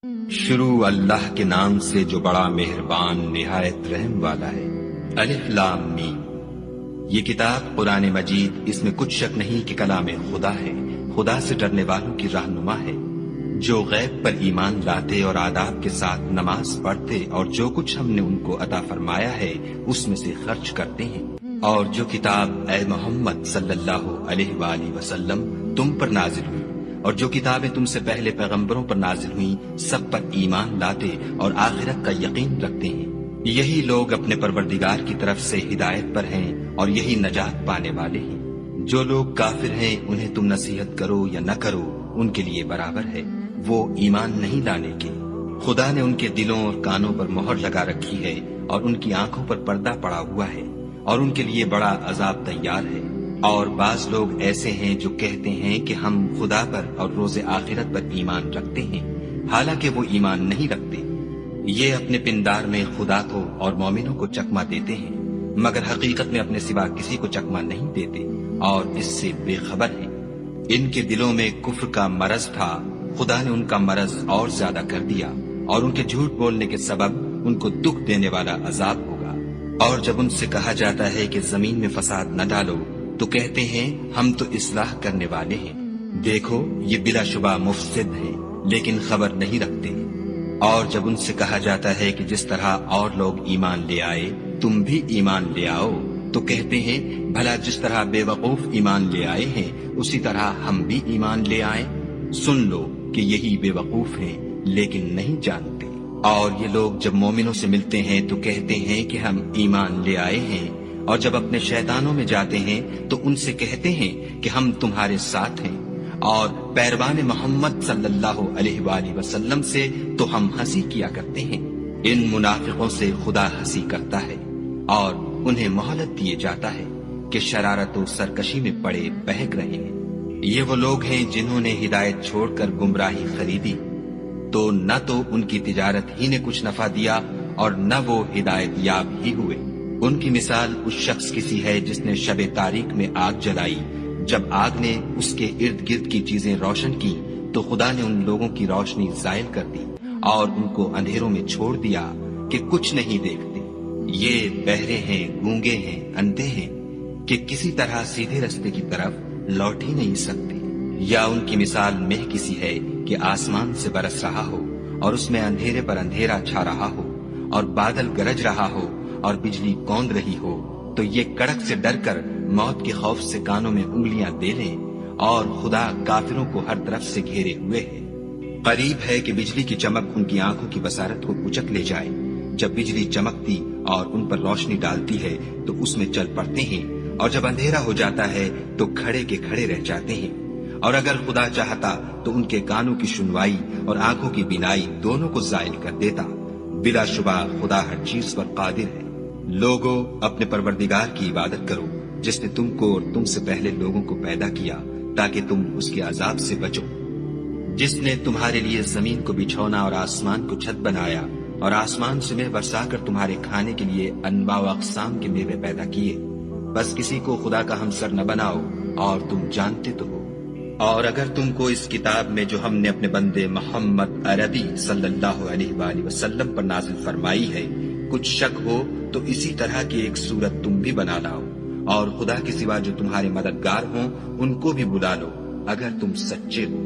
شروع اللہ کے نام سے جو بڑا مہربان نہایت رحم والا ہے۔ الف لام میم۔ یہ کتاب قرآن مجید، اس میں کچھ شک نہیں کہ کلام خدا ہے، خدا سے ڈرنے والوں کی رہنما ہے، جو غیب پر ایمان لاتے اور آداب کے ساتھ نماز پڑھتے اور جو کچھ ہم نے ان کو عطا فرمایا ہے اس میں سے خرچ کرتے ہیں، اور جو کتاب اے محمد صلی اللہ علیہ وآلہ وسلم تم پر نازل ہوئی اور جو کتابیں تم سے پہلے پیغمبروں پر نازل ہوئیں سب پر ایمان لاتے اور آخرت کا یقین رکھتے ہیں، یہی لوگ اپنے پروردگار کی طرف سے ہدایت پر ہیں اور یہی نجات پانے والے ہیں۔ جو لوگ کافر ہیں انہیں تم نصیحت کرو یا نہ کرو ان کے لیے برابر ہے، وہ ایمان نہیں لانے کے۔ خدا نے ان کے دلوں اور کانوں پر مہر لگا رکھی ہے اور ان کی آنکھوں پر پردہ پڑا ہوا ہے اور ان کے لیے بڑا عذاب تیار ہے۔ اور بعض لوگ ایسے ہیں جو کہتے ہیں کہ ہم خدا پر اور روز آخرت پر ایمان رکھتے ہیں، حالانکہ وہ ایمان نہیں رکھتے۔ یہ اپنے پندار میں خدا کو اور مومنوں کو چکما دیتے ہیں، مگر حقیقت میں اپنے سوا کسی کو چکما نہیں دیتے اور اس سے بے خبر ہیں۔ ان کے دلوں میں کفر کا مرض تھا، خدا نے ان کا مرض اور زیادہ کر دیا اور ان کے جھوٹ بولنے کے سبب ان کو دکھ دینے والا عذاب ہوگا۔ اور جب ان سے کہا جاتا ہے کہ زمین میں فساد نہ ڈالو تو کہتے ہیں ہم تو اصلاح کرنے والے ہیں، دیکھو یہ بلا شبہ مفسد ہیں لیکن خبر نہیں رکھتے۔ اور جب ان سے کہا جاتا ہے کہ جس طرح اور لوگ ایمان لے آئے تم بھی ایمان لے آؤ تو کہتے ہیں بھلا جس طرح بے وقوف ایمان لے آئے ہیں اسی طرح ہم بھی ایمان لے آئیں۔ سن لو کہ یہی بے وقوف ہیں لیکن نہیں جانتے۔ اور یہ لوگ جب مومنوں سے ملتے ہیں تو کہتے ہیں کہ ہم ایمان لے آئے ہیں، اور جب اپنے شیطانوں میں جاتے ہیں تو ان سے کہتے ہیں کہ ہم تمہارے ساتھ ہیں، اور پیروان محمد صلی اللہ علیہ وآلہ وسلم سے تو ہم ہنسی کیا کرتے ہیں۔ ان منافقوں سے خدا ہنسی کرتا ہے اور انہیں مہلت دیے جاتا ہے کہ شرارت و سرکشی میں پڑے بہک رہے ہیں۔ یہ وہ لوگ ہیں جنہوں نے ہدایت چھوڑ کر گمراہی خریدی، تو نہ تو ان کی تجارت ہی نے کچھ نفع دیا اور نہ وہ ہدایت یاب ہی ہوئے۔ ان کی مثال اس شخص کی سی ہے جس نے شب تاریک میں آگ جلائی، جب آگ نے اس کے ارد گرد کی چیزیں روشن کی تو خدا نے ان لوگوں کی روشنی زائل کر دی اور ان کو اندھیروں میں چھوڑ دیا کہ کچھ نہیں دیکھتے۔ یہ بہرے ہیں، گونگے ہیں، اندھے ہیں کہ کسی طرح سیدھے رستے کی طرف لوٹ ہی نہیں سکتے۔ یا ان کی مثال مہ کسی ہے کہ آسمان سے برس رہا ہو اور اس میں اندھیرے پر اندھیرا چھا رہا ہو اور بادل گرج رہا ہو اور بجلی کوند رہی ہو، تو یہ کڑک سے ڈر کر موت کے خوف سے کانوں میں انگلیاں دے لیں، اور خدا کافروں کو ہر طرف سے گھیرے ہوئے ہے۔ قریب ہے کہ بجلی کی چمک ان کی آنکھوں کی بصارت کو کچک لے جائے۔ جب بجلی چمکتی اور ان پر روشنی ڈالتی ہے تو اس میں چل پڑتے ہیں، اور جب اندھیرا ہو جاتا ہے تو کھڑے کے کھڑے رہ جاتے ہیں۔ اور اگر خدا چاہتا تو ان کے کانوں کی سنوائی اور آنکھوں کی بینائی دونوں کو زائل کر دیتا۔ بلا شبہ خدا ہر چیز پر قادر ہے۔ لوگوں، اپنے پروردگار کی عبادت کرو جس نے تم کو اور تم سے پہلے لوگوں کو پیدا کیا تاکہ تم اس کے عذاب سے بچو، جس نے تمہارے لیے زمین کو بچھونا اور آسمان کو چھت بنایا اور آسمان سے مے برسا کر تمہارے کھانے کے لیے انواع و اقسام کے میوے پیدا کیے۔ بس کسی کو خدا کا ہمسر نہ بناؤ اور تم جانتے تو ہو۔ اور اگر تم کو اس کتاب میں جو ہم نے اپنے بندے محمد عربی صلی اللہ علیہ وآلہ وسلم پر نازل فرمائی ہے کچھ شک ہو تو اسی طرح کی ایک صورت تم بھی بنا لاؤ، اور خدا کے سوا جو تمہارے مددگار ہوں ان کو بھی بلا لو اگر تم سچے ہو۔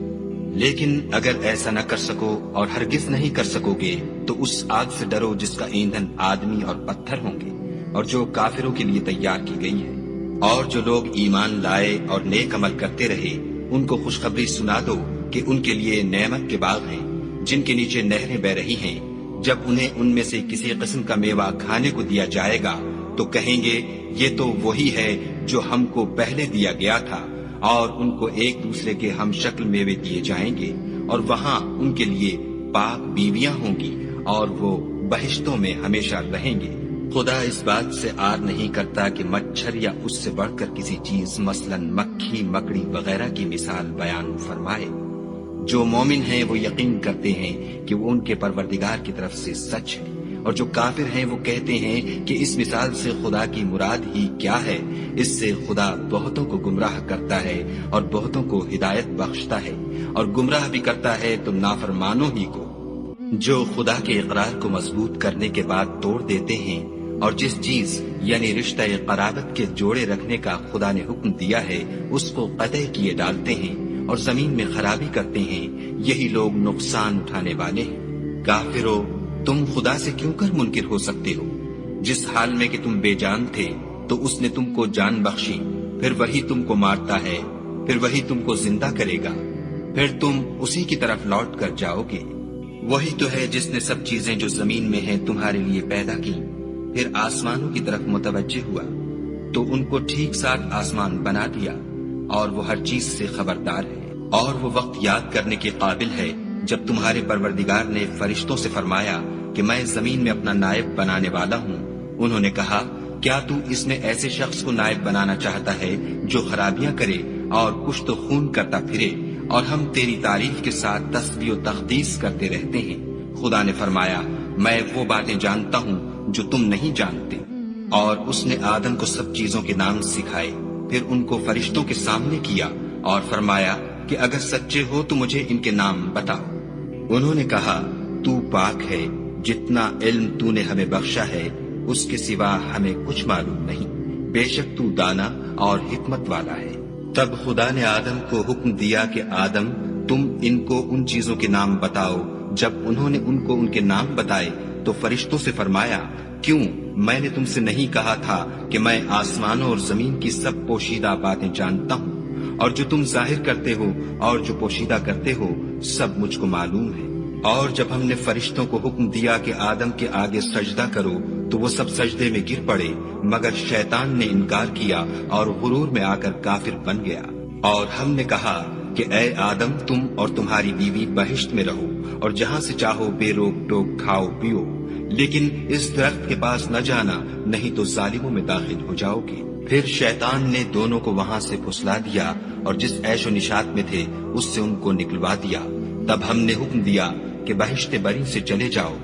لیکن اگر ایسا نہ کر سکو اور ہرگز نہیں کر سکو گے تو اس آگ سے ڈرو جس کا ایندھن آدمی اور پتھر ہوں گے اور جو کافروں کے لیے تیار کی گئی ہے۔ اور جو لوگ ایمان لائے اور نیک عمل کرتے رہے ان کو خوشخبری سنا دو کہ ان کے لیے نعمت کے باغ ہیں جن کے نیچے نہریں بہ رہی ہیں۔ جب انہیں ان میں سے کسی قسم کا میوہ کھانے کو دیا جائے گا تو کہیں گے یہ تو وہی ہے جو ہم کو پہلے دیا گیا تھا، اور ان کو ایک دوسرے کے ہم شکل میوے دیے جائیں گے، اور وہاں ان کے لیے پاک بیویاں ہوں گی اور وہ بہشتوں میں ہمیشہ رہیں گے۔ خدا اس بات سے آر نہیں کرتا کہ مچھر یا اس سے بڑھ کر کسی چیز مثلاً مکھی، مکڑی وغیرہ کی مثال بیان فرمائے۔ جو مومن ہیں وہ یقین کرتے ہیں کہ وہ ان کے پروردگار کی طرف سے سچ ہے، اور جو کافر ہیں وہ کہتے ہیں کہ اس مثال سے خدا کی مراد ہی کیا ہے۔ اس سے خدا بہتوں کو گمراہ کرتا ہے اور بہتوں کو ہدایت بخشتا ہے، اور گمراہ بھی کرتا ہے تو نافرمانوں ہی کو۔ جو خدا کے اقرار کو مضبوط کرنے کے بعد توڑ دیتے ہیں اور جس چیز یعنی رشتہ قرابت کے جوڑے رکھنے کا خدا نے حکم دیا ہے اس کو قطع کیے ڈالتے ہیں اور زمین میں خرابی کرتے ہیں، یہی لوگ نقصان اٹھانے والے ہیں۔ کافرو، تم خدا سے کیوں کر منکر ہو سکتے ہو؟ جس حال میں کہ تم بے جان تھے تو اس نے تم کو جان بخشی، پھر وہی تم کو مارتا ہے، پھر وہی تم کو زندہ کرے گا، پھر تم اسی کی طرف لوٹ کر جاؤ گے۔ وہی تو ہے جس نے سب چیزیں جو زمین میں ہیں تمہارے لیے پیدا کی، پھر آسمانوں کی طرف متوجہ ہوا تو ان کو ٹھیک ساتھ آسمان بنا دیا، اور وہ ہر چیز سے خبردار ہے۔ اور وہ وقت یاد کرنے کے قابل ہے جب تمہارے پروردگار نے فرشتوں سے فرمایا کہ میں زمین میں اپنا نائب بنانے والا ہوں۔ انہوں نے کہا، کیا تو اس میں ایسے شخص کو نائب بنانا چاہتا ہے جو خرابیاں کرے اور کشت و خون کرتا پھرے، اور ہم تیری تعریف کے ساتھ تسبیح و تقدیس کرتے رہتے ہیں؟ خدا نے فرمایا، میں وہ باتیں جانتا ہوں جو تم نہیں جانتے۔ اور اس نے آدم کو سب چیزوں کے نام سکھائے، پھر ان کو فرشتوں کے سامنے کیا اور فرمایا کہ اگر سچے ہو تو مجھے ان کے نام بتاؤ۔ انہوں نے کہا، تو پاک ہے، جتنا علم تو نے ہمیں بخشا ہے اس کے سوا ہمیں کچھ معلوم نہیں، بے شک تو دانا اور حکمت والا ہے۔ تب خدا نے آدم کو حکم دیا کہ آدم، تم ان کو ان چیزوں کے نام بتاؤ۔ جب انہوں نے ان کو ان کے نام بتائے تو فرشتوں سے فرمایا، کیوں میں نے تم سے نہیں کہا تھا کہ میں آسمانوں اور زمین کی سب پوشیدہ باتیں جانتا ہوں، اور جو تم ظاہر کرتے ہو اور جو پوشیدہ کرتے ہو سب مجھ کو معلوم ہے۔ اور جب ہم نے فرشتوں کو حکم دیا کہ آدم کے آگے سجدہ کرو تو وہ سب سجدے میں گر پڑے، مگر شیطان نے انکار کیا اور غرور میں آ کر کافر بن گیا۔ اور ہم نے کہا کہ اے آدم، تم اور تمہاری بیوی بہشت میں رہو اور جہاں سے چاہو بے روک ٹوک کھاؤ پیو، لیکن اس درخت کے پاس نہ جانا، نہیں تو ظالموں میں داخل ہو جاؤ گے۔ پھر شیطان نے دونوں کو وہاں سے پھسلا دیا اور جس عیش و نشاط میں تھے اس سے ان کو نکلوا دیا۔ تب ہم نے حکم دیا کہ بہشت بری سے چلے جاؤ،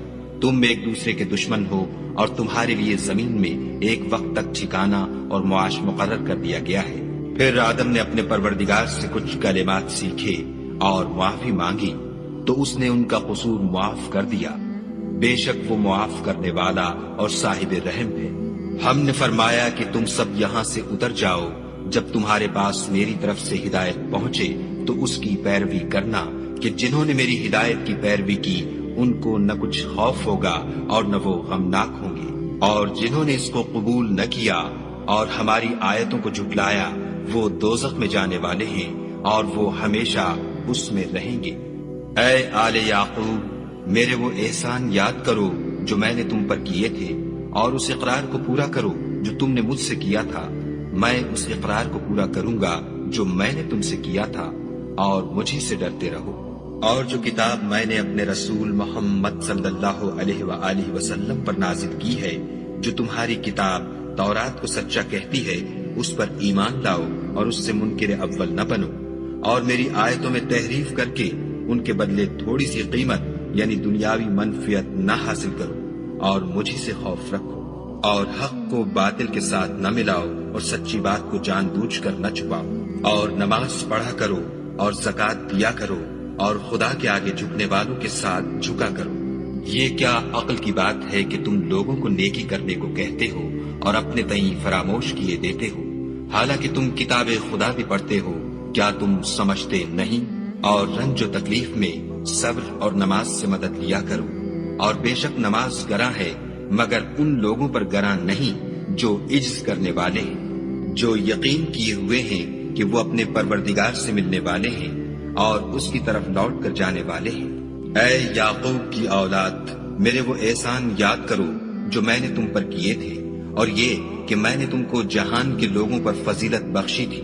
تم ایک دوسرے کے دشمن ہو، اور تمہارے لیے زمین میں ایک وقت تک ٹھکانہ اور معاش مقرر کر دیا گیا ہے۔ پھر آدم نے اپنے پروردگار سے کچھ کلمات سیکھے اور معافی مانگی تو اس نے ان کا قصور معاف کر دیا، بے شک وہ معاف کرنے والا اور صاحب رحم ہے۔ ہم نے فرمایا کہ تم سب یہاں سے اتر جاؤ، جب تمہارے پاس میری طرف سے ہدایت پہنچے تو اس کی پیروی کرنا، کہ جنہوں نے میری ہدایت کی پیروی کی ان کو نہ کچھ خوف ہوگا اور نہ وہ غمناک ہوں گے، اور جنہوں نے اس کو قبول نہ کیا اور ہماری آیتوں کو جھٹلایا وہ دوزخ میں جانے والے ہیں اور وہ ہمیشہ اس میں رہیں گے۔ اے آل یعقوب، میرے وہ احسان یاد کرو جو میں نے تم پر کیے تھے، اور اس اقرار کو پورا کرو جو تم نے مجھ سے کیا تھا۔ میں اس اقرار کو پورا کروں گا جو میں نے تم سے کیا تھا، اور مجھے سے ڈرتے رہو۔ اور جو کتاب میں نے اپنے رسول محمد صلی اللہ علیہ وآلہ وسلم پر نازل کی ہے، جو تمہاری کتاب تورات کو سچا کہتی ہے، اس پر ایمان لاؤ اور اس سے منکر اول نہ بنو، اور میری آیتوں میں تحریف کر کے ان کے بدلے تھوڑی سی قیمت یعنی دنیاوی منفعت نہ حاصل کرو، اور مجھے سے خوف رکھو، اور حق کو باطل کے ساتھ نہ ملاؤ اور سچی بات کو جان بوجھ کر نہ چھپاؤ، اور نماز پڑھا کرو اور زکوٰۃ دیا کرو، اور خدا کے آگے جھکنے والوں کے ساتھ جھکا کرو۔ یہ کیا عقل کی بات ہے کہ تم لوگوں کو نیکی کرنے کو کہتے ہو اور اپنے تئیں فراموش کیے دیتے ہو، حالانکہ تم کتاب خدا بھی پڑھتے ہو؟ کیا تم سمجھتے نہیں؟ اور رنج و تکلیف میں صبر اور نماز سے مدد لیا کرو، اور بے شک نماز گراں ہے، مگر ان لوگوں پر گراں نہیں جو عجز کرنے والے ہیں، جو یقین کیے ہوئے ہیں کہ وہ اپنے پروردگار سے ملنے والے ہیں اور اس کی طرف لوٹ کر جانے والے ہیں۔ اے یعقوب کی اولاد، میرے وہ احسان یاد کرو جو میں نے تم پر کیے تھے، اور یہ کہ میں نے تم کو جہان کے لوگوں پر فضیلت بخشی تھی۔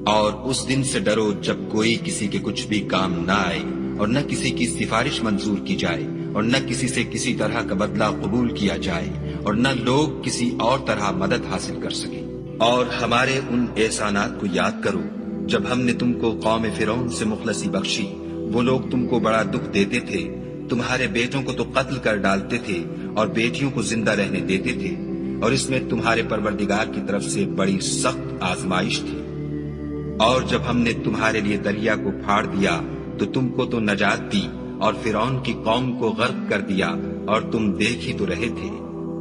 اور اس دن سے ڈرو جب کوئی کسی کے کچھ بھی کام نہ آئے، اور نہ کسی کی سفارش منظور کی جائے، اور نہ کسی سے کسی طرح کا بدلہ قبول کیا جائے، اور نہ لوگ کسی اور طرح مدد حاصل کر سکیں۔ اور ہمارے ان احسانات کو یاد کرو جب ہم نے تم کو قوم فرعون سے مخلصی بخشی۔ وہ لوگ تم کو بڑا دکھ دیتے تھے، تمہارے بیٹوں کو تو قتل کر ڈالتے تھے اور بیٹیوں کو زندہ رہنے دیتے تھے، اور اس میں تمہارے پروردگار کی طرف سے بڑی سخت آزمائش تھی۔ اور جب ہم نے تمہارے لیے دریا کو پھاڑ دیا تو تم کو تو نجات دی، اور فرعون کی قوم کو غرق کر دیا اور تم دیکھ ہی تو رہے تھے۔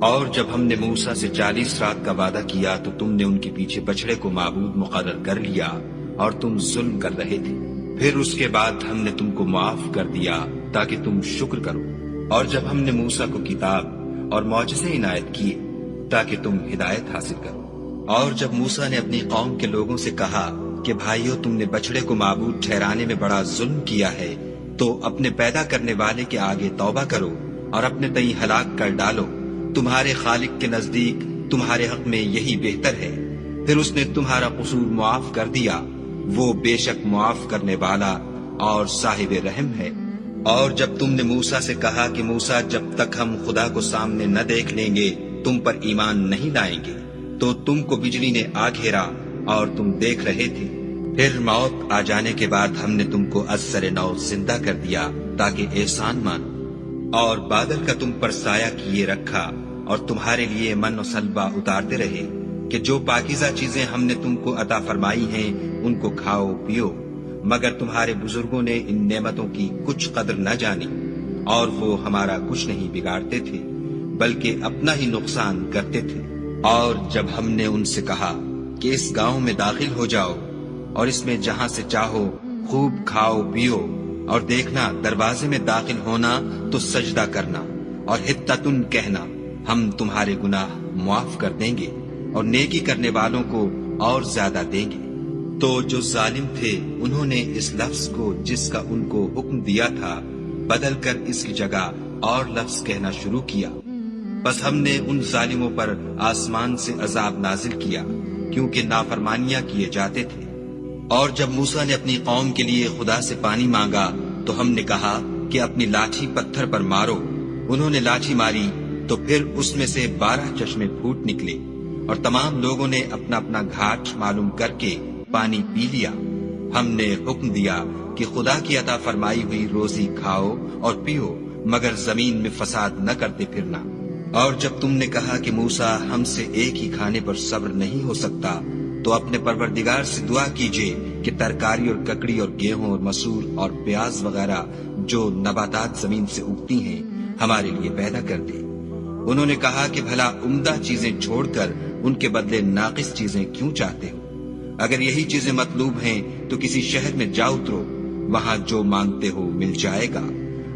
اور جب ہم نے موسیٰ سے 40 رات کا وعدہ کیا تو تم نے ان کے پیچھے بچڑے کو معبود مقرر کر لیا اور تم ظلم کر رہے تھے۔ پھر اس کے بعد ہم نے تم کو معاف کر دیا تاکہ تم شکر کرو۔ اور جب ہم نے موسیٰ کو کتاب اور معجزے عنایت کیے تاکہ تم ہدایت حاصل کرو۔ اور جب موسیٰ نے اپنی قوم کے لوگوں سے کہا کہ بھائیو، تم نے بچڑے کو معبود ٹھہرانے میں بڑا ظلم کیا ہے، تو اپنے پیدا کرنے والے کے آگے توبہ کرو اور اپنے تئیں ہلاک کر ڈالو، تمہارے خالق کے نزدیک تمہارے حق میں یہی بہتر ہے۔ پھر اس نے تمہارا قصور معاف کر دیا، وہ بے شک معاف کرنے والا اور صاحب رحم ہے۔ اور جب تم نے موسیٰ سے کہا کہ موسیٰ، جب تک ہم خدا کو سامنے نہ دیکھ لیں گے تم پر ایمان نہیں لائیں گے، تو تم کو بجلی نے آ گھیرا اور تم دیکھ رہے تھے۔ پھر موت آ جانے کے بعد ہم نے تم کو از سر نو زندہ کر دیا تاکہ احسان مانو، اور بادل کا تم پر سایہ کیے رکھا اور تمہارے لیے من و سلوہ اتارتے رہے کہ جو پاکیزہ چیزیں ہم نے تم کو عطا فرمائی ہیں ان کو کھاؤ پیو، مگر تمہارے بزرگوں نے ان نعمتوں کی کچھ قدر نہ جانی، اور وہ ہمارا کچھ نہیں بگاڑتے تھے بلکہ اپنا ہی نقصان کرتے تھے۔ اور جب ہم نے ان سے کہا کہ اس گاؤں میں داخل ہو جاؤ اور اس میں جہاں سے چاہو خوب کھاؤ پیو، اور دیکھنا دروازے میں داخل ہونا تو سجدہ کرنا اور حطتن کہنا، ہم تمہارے گناہ معاف کر دیں گے اور نیکی کرنے والوں کو اور زیادہ دیں گے۔ تو جو ظالم تھے انہوں نے اس لفظ کو جس کا ان کو حکم دیا تھا بدل کر اس کی جگہ اور لفظ کہنا شروع کیا، بس ہم نے ان ظالموں پر آسمان سے عذاب نازل کیا کیونکہ نافرمانیاں کیے جاتے تھے۔ اور جب موسیٰ نے اپنی قوم کے لیے خدا سے پانی مانگا تو ہم نے کہا کہ اپنی لاٹھی پتھر پر مارو۔ انہوں نے لاٹھی ماری تو پھر اس میں سے 12 چشمے پھوٹ نکلے، اور تمام لوگوں نے اپنا اپنا گھاٹ معلوم کر کے پانی پی لیا۔ ہم نے حکم دیا کہ خدا کی عطا فرمائی ہوئی روزی کھاؤ اور پیو، مگر زمین میں فساد نہ کرتے پھرنا۔ اور جب تم نے کہا کہ موسیٰ، ہم سے ایک ہی کھانے پر صبر نہیں ہو سکتا، تو اپنے پروردگار سے دعا کیجئے کہ ترکاری اور ککڑی اور گیہوں اور مسور اور پیاز وغیرہ جو نباتات زمین سے اگتی ہیں ہمارے لیے پیدا کر دے۔ انہوں نے کہا کہ بھلا عمدہ چیزیں چھوڑ کر ان کے بدلے ناقص چیزیں کیوں چاہتے ہو؟ اگر یہی چیزیں مطلوب ہیں تو کسی شہر میں جا اترو، وہاں جو مانگتے ہو مل جائے گا۔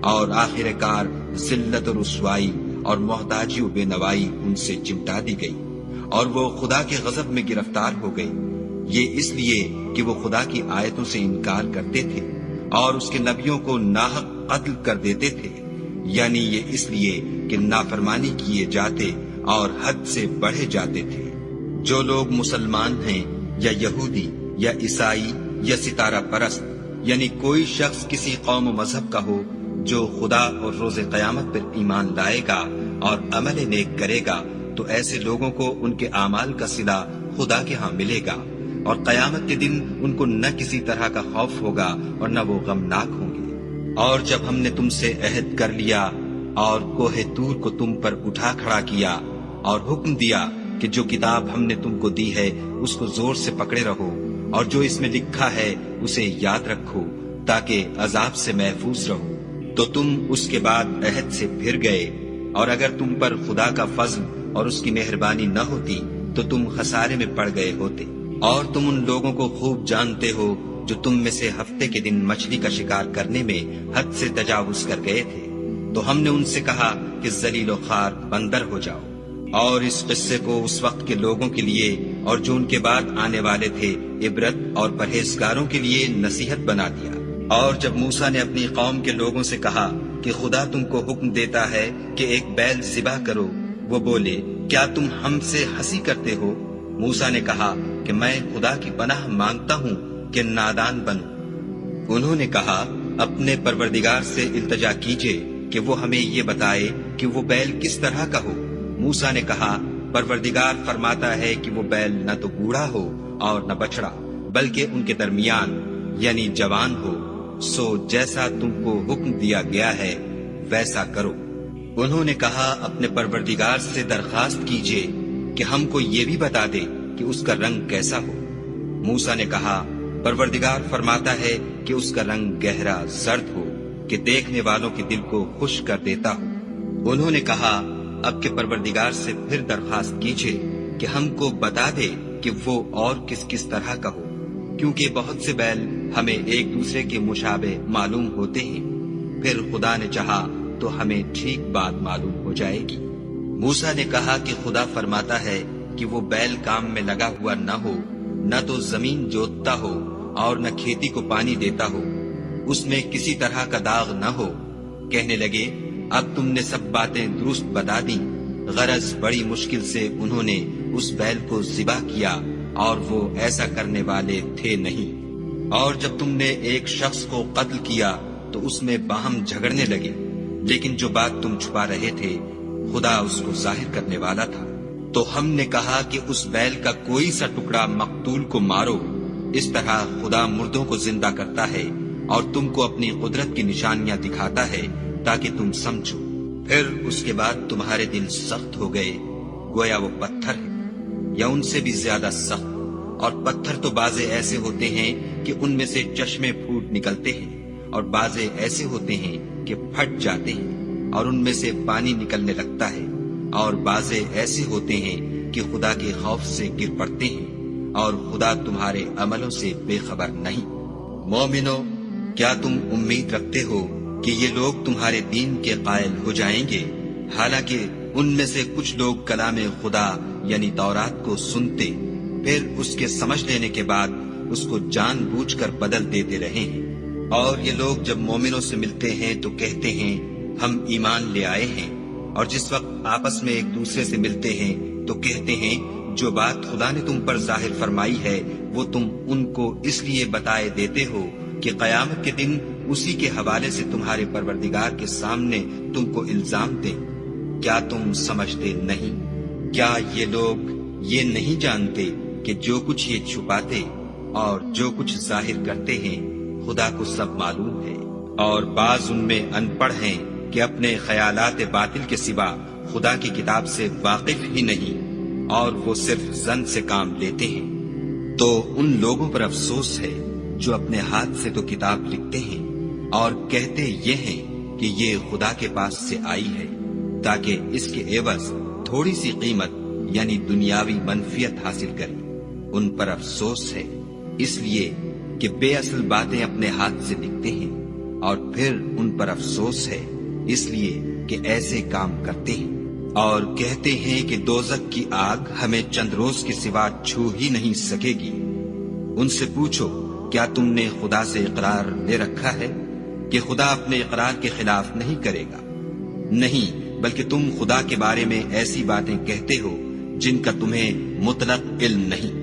اور آخر کار ذلت و رسوائی اور محتاجی و بے نوائی ان سے چمٹا دی گئی، اور وہ خدا کے غضب میں گرفتار ہو گئی، یہ اس لیے کہ وہ خدا کی آیتوں سے انکار کرتے تھے اور اس کے نبیوں کو ناحق قتل کر دیتے تھے، یعنی یہ اس لیے کہ نافرمانی کیے جاتے اور حد سے بڑھے جاتے تھے۔ جو لوگ مسلمان ہیں یا یہودی یا عیسائی یا ستارہ پرست، یعنی کوئی شخص کسی قوم و مذہب کا ہو، جو خدا اور روز قیامت پر ایمان لائے گا اور عمل نیک کرے گا، تو ایسے لوگوں کو ان کے اعمال کا صلہ خدا کے ہاں ملے گا، اور قیامت کے دن ان کو نہ کسی طرح کا خوف ہوگا اور نہ وہ غمناک ہوں گے۔ اور جب ہم نے تم سے عہد کر لیا اور کوہ طور کو تم پر اٹھا کھڑا کیا اور حکم دیا کہ جو کتاب ہم نے تم کو دی ہے اس کو زور سے پکڑے رہو، اور جو اس میں لکھا ہے اسے یاد رکھو تاکہ عذاب سے محفوظ رہو، تو تم اس کے بعد عہد سے پھر گئے، اور اگر تم پر خدا کا فضل اور اس کی مہربانی نہ ہوتی تو تم خسارے میں پڑ گئے ہوتے۔ اور تم ان لوگوں کو خوب جانتے ہو جو تم میں سے ہفتے کے دن مچھلی کا شکار کرنے میں حد سے تجاوز کر گئے تھے، تو ہم نے ان سے کہا کہ ذلیل و خوار بندر ہو جاؤ۔ اور اس قصے کو اس وقت کے لوگوں کے لیے اور جو ان کے بعد آنے والے تھے عبرت اور پرہیزگاروں کے لیے نصیحت بنا دیا۔ اور جب موسیٰ نے اپنی قوم کے لوگوں سے کہا کہ خدا تم کو حکم دیتا ہے کہ ایک بیل ذبح کرو، وہ بولے، کیا تم ہم سے ہنسی کرتے ہو؟ موسیٰ نے کہا کہ میں خدا کی پناہ مانگتا ہوں کہ نادان بنوں۔ انہوں نے کہا، اپنے پروردگار سے التجا کیجئے کہ وہ ہمیں یہ بتائے کہ وہ بیل کس طرح کا ہو۔ موسیٰ نے کہا، پروردگار فرماتا ہے کہ وہ بیل نہ تو بوڑھا ہو اور نہ بچڑا، بلکہ ان کے درمیان یعنی جوان ہو، سو جیسا تم کو حکم دیا گیا ہے ویسا کرو۔ انہوں نے کہا، اپنے پروردگار سے درخواست کیجئے کہ ہم کو یہ بھی بتا دے کہ اس کا رنگ کیسا ہو۔ موسیٰ نے کہا، پروردگار فرماتا ہے کہ اس کا رنگ گہرا زرد ہو، کہ دیکھنے والوں کے دل کو خوش کر دیتا ہوں۔ انہوں نے کہا اب کے پروردگار سے پھر درخواست کیجئے کہ ہم کو بتا دے کہ وہ اور کس کس طرح کا ہو، کیونکہ بہت سے بیل ہمیں ایک دوسرے کے مشابہ معلوم ہوتے ہیں، پھر خدا نے چاہا تو ہمیں ٹھیک بات معلوم ہو جائے گی۔ موسیٰ نے کہا کہ خدا فرماتا ہے کہ وہ بیل کام میں لگا ہوا نہ ہو، نہ تو زمین جوتتا ہو اور نہ کھیتی کو پانی دیتا ہو، اس میں کسی طرح کا داغ نہ ہو۔ کہنے لگے اب تم نے سب باتیں درست بتا دیں۔ غرض بڑی مشکل سے انہوں نے اس بیل کو ذبح کیا اور وہ ایسا کرنے والے تھے نہیں۔ اور جب تم نے ایک شخص کو قتل کیا تو اس میں باہم جھگڑنے لگے، لیکن جو بات تم چھپا رہے تھے خدا اس کو ظاہر کرنے والا تھا۔ تو ہم نے کہا کہ اس بیل کا کوئی سا ٹکڑا مقتول کو مارو۔ اس طرح خدا مردوں کو زندہ کرتا ہے اور تم کو اپنی قدرت کی نشانیاں دکھاتا ہے تاکہ تم سمجھو۔ پھر اس کے بعد تمہارے دل سخت ہو گئے، گویا وہ پتھر ہے یا ان سے بھی زیادہ سخت۔ اور پتھر تو بعضے ایسے ہوتے ہیں کہ ان میں سے چشمے پھوٹ نکلتے ہیں، اور بعضے ایسے ہوتے ہیں کہ پھٹ جاتے ہیں اور ان میں سے پانی نکلنے لگتا ہے، اور بعضے ایسے ہوتے ہیں کہ خدا کے خوف سے گر پڑتے ہیں، اور خدا تمہارے عملوں سے بے خبر نہیں۔ مومنو، کیا تم امید رکھتے ہو کہ یہ لوگ تمہارے دین کے قائل ہو جائیں گے؟ حالانکہ ان میں سے کچھ لوگ کلام خدا یعنی تورات کو سنتے، پھر اس کے سمجھ لینے کے بعد اس کو جان بوجھ کر بدل دیتے رہے ہیں۔ اور یہ لوگ جب مومنوں سے ملتے ہیں تو کہتے ہیں ہم ایمان لے آئے ہیں، اور جس وقت آپس میں ایک دوسرے سے ملتے ہیں تو کہتے ہیں جو بات خدا نے تم پر ظاہر فرمائی ہے وہ تم ان کو اس لیے بتائے دیتے ہو کہ قیامت کے دن اسی کے حوالے سے تمہارے پروردگار کے سامنے تم کو الزام دیں۔ کیا تم سمجھتے نہیں؟ کیا یہ لوگ یہ نہیں جانتے کہ جو کچھ یہ چھپاتے اور جو کچھ ظاہر کرتے ہیں خدا کو سب معلوم ہے؟ اور بعض ان میں ان پڑھ ہیں کہ اپنے خیالات باطل کے سوا خدا کی کتاب سے واقف ہی نہیں، اور وہ صرف ظن سے کام لیتے ہیں۔ تو ان لوگوں پر افسوس ہے جو اپنے ہاتھ سے تو کتاب لکھتے ہیں اور کہتے یہ ہیں کہ یہ خدا کے پاس سے آئی ہے، تاکہ اس کے عوض تھوڑی سی قیمت یعنی دنیاوی منفیت حاصل کرے۔ ان پر افسوس ہے اس لیے کہ بے اصل باتیں اپنے ہاتھ سے لکھتے ہیں، اور پھر ان پر افسوس ہے اس لیے کہ ایسے کام کرتے ہیں، اور کہتے ہیں کہ دوزخ کی آگ ہمیں چند روز کے سوا چھو ہی نہیں سکے گی۔ ان سے پوچھو کیا تم نے خدا سے اقرار لے رکھا ہے کہ خدا اپنے اقرار کے خلاف نہیں کرے گا؟ نہیں، بلکہ تم خدا کے بارے میں ایسی باتیں کہتے ہو جن کا تمہیں مطلق علم نہیں۔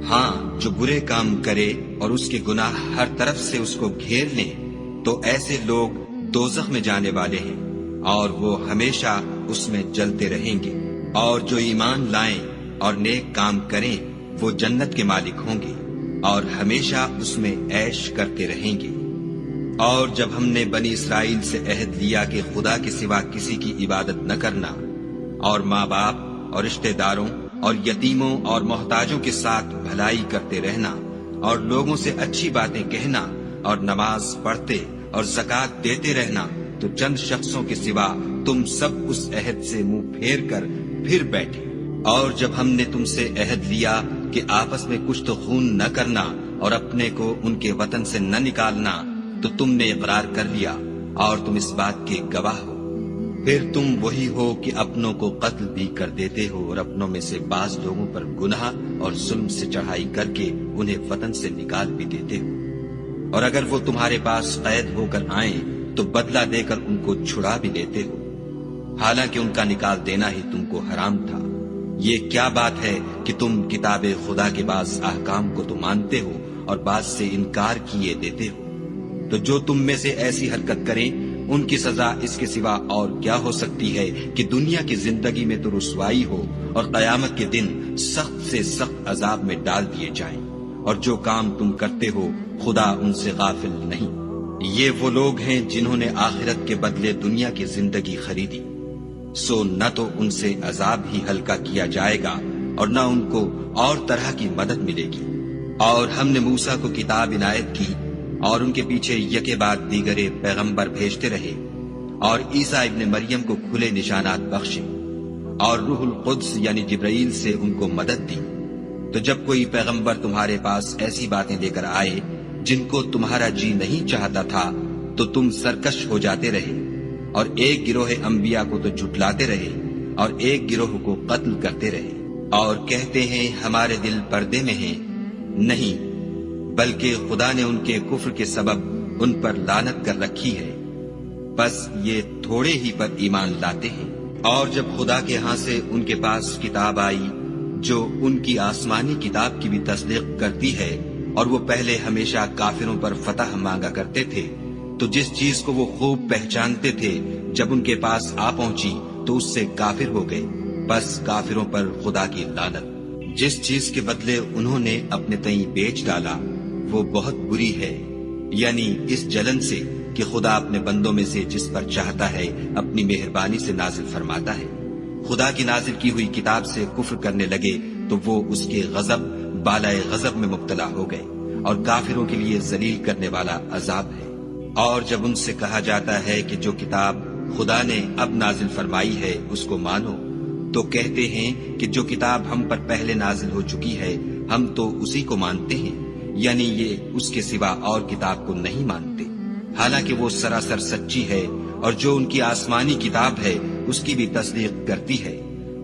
ہاں، جو برے کام کرے اور اس کے گناہ ہر طرف سے اس کو گھیر لیں تو ایسے لوگ دوزخ میں جانے والے ہیں اور وہ ہمیشہ اس میں جلتے رہیں گے۔ اور جو ایمان لائیں اور نیک کام کریں وہ جنت کے مالک ہوں گے اور ہمیشہ اس میں عیش کرتے رہیں گے۔ اور جب ہم نے بنی اسرائیل سے عہد لیا کہ خدا کے سوا کسی کی عبادت نہ کرنا، اور ماں باپ اور رشتہ داروں اور یتیموں اور محتاجوں کے ساتھ بھلائی کرتے رہنا، اور لوگوں سے اچھی باتیں کہنا، اور نماز پڑھتے اور زکوٰۃ دیتے رہنا، تو چند شخصوں کے سوا تم سب اس عہد سے منہ پھیر کر پھر بیٹھے۔ اور جب ہم نے تم سے عہد لیا کہ آپس میں کشت و خون نہ کرنا اور اپنے کو ان کے وطن سے نہ نکالنا، تو تم نے اقرار کر لیا اور تم اس بات کے گواہ ہو۔ پھر تم وہی ہو کہ اپنوں کو قتل بھی کر دیتے ہو اور اپنوں میں سے بعض لوگوں پر گناہ اور ظلم سے چڑھائی کر کے انہیں وطن سے نکال بھی دیتے ہو، اور اگر وہ تمہارے پاس قید ہو کر آئیں تو بدلہ دے کر ان کو چھڑا بھی لیتے ہو، حالانکہ ان کا نکال دینا ہی تم کو حرام تھا۔ یہ کیا بات ہے کہ تم کتاب خدا کے بعض احکام کو تو مانتے ہو اور بعض سے انکار کیے دیتے ہو؟ تو جو تم میں سے ایسی حرکت کریں ان کی سزا اس کے سوا اور کیا ہو سکتی ہے کہ دنیا کی زندگی میں تو رسوائی ہو اور قیامت کے دن سخت سے سخت عذاب میں ڈال دیے جائیں۔ اور جو کام تم کرتے ہو خدا ان سے غافل نہیں۔ یہ وہ لوگ ہیں جنہوں نے آخرت کے بدلے دنیا کی زندگی خریدی، سو نہ تو ان سے عذاب ہی ہلکا کیا جائے گا اور نہ ان کو اور طرح کی مدد ملے گی۔ اور ہم نے موسیٰ کو کتاب عنایت کی اور ان کے پیچھے یکے بعد دیگرے پیغمبر بھیجتے رہے، اور عیسیٰ ابن مریم کو کھلے نشانات بخشے، اور روح القدس یعنی جبرائیل سے ان کو مدد دی۔ تو جب کوئی پیغمبر تمہارے پاس ایسی باتیں لے کر آئے جن کو تمہارا جی نہیں چاہتا تھا تو تم سرکش ہو جاتے رہے، اور ایک گروہ انبیاء کو تو جھٹلاتے رہے اور ایک گروہ کو قتل کرتے رہے، اور کہتے ہیں ہمارے دل پردے میں ہیں، نہیں بلکہ خدا نے ان کے کفر کے سبب ان پر لعنت کر رکھی ہے، بس یہ تھوڑے ہی پر ایمان لاتے ہیں۔ اور جب خدا کے ہاں سے ان کے پاس کتاب آئی جو ان کی آسمانی کتاب کی بھی تصدیق کرتی ہے، اور وہ پہلے ہمیشہ کافروں پر فتح مانگا کرتے تھے، تو جس چیز کو وہ خوب پہچانتے تھے جب ان کے پاس آ پہنچی تو اس سے کافر ہو گئے، بس کافروں پر خدا کی لعنت۔ جس چیز کے بدلے انہوں نے اپنے تئیں بیچ ڈالا وہ بہت بری ہے، یعنی اس جلن سے کہ خدا اپنے بندوں میں سے جس پر چاہتا ہے اپنی مہربانی سے نازل فرماتا ہے۔ خدا کی نازل کی ہوئی کتاب سے کفر کرنے لگے تو وہ اس کے غضب بالائے غضب میں مبتلا ہو گئے، اور کافروں کے لیے ذلیل کرنے والا عذاب ہے۔ اور جب ان سے کہا جاتا ہے کہ جو کتاب خدا نے اب نازل فرمائی ہے اس کو مانو، تو کہتے ہیں کہ جو کتاب ہم پر پہلے نازل ہو چکی ہے ہم تو اسی کو مانتے ہیں، یعنی یہ اس کے سوا اور کتاب کو نہیں مانتے، حالانکہ وہ سراسر سچی ہے، اور جو ان کی آسمانی کتاب ہے اس کی بھی تصدیق کرتی ہے۔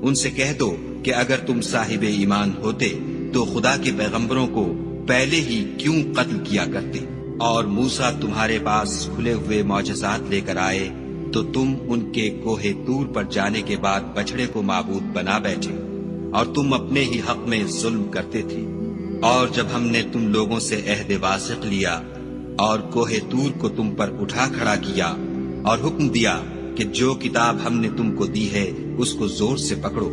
ان سے کہہ دو کہ اگر تم صاحب ایمان ہوتے تو خدا کے پیغمبروں کو پہلے ہی کیوں قتل کیا کرتے، اور موسیٰ تمہارے پاس کھلے ہوئے معجزات لے کر آئے تو تم ان کے کوہ طور پر جانے کے بعد بچڑے کو معبود بنا بیٹھے، اور تم اپنے ہی حق میں ظلم کرتے تھے۔ اور جب ہم نے تم لوگوں سے عہد واثق لیا اور کوہ طور کو تم پر اٹھا کھڑا کیا، اور حکم دیا کہ جو کتاب ہم نے تم کو دی ہے اس کو زور سے پکڑو،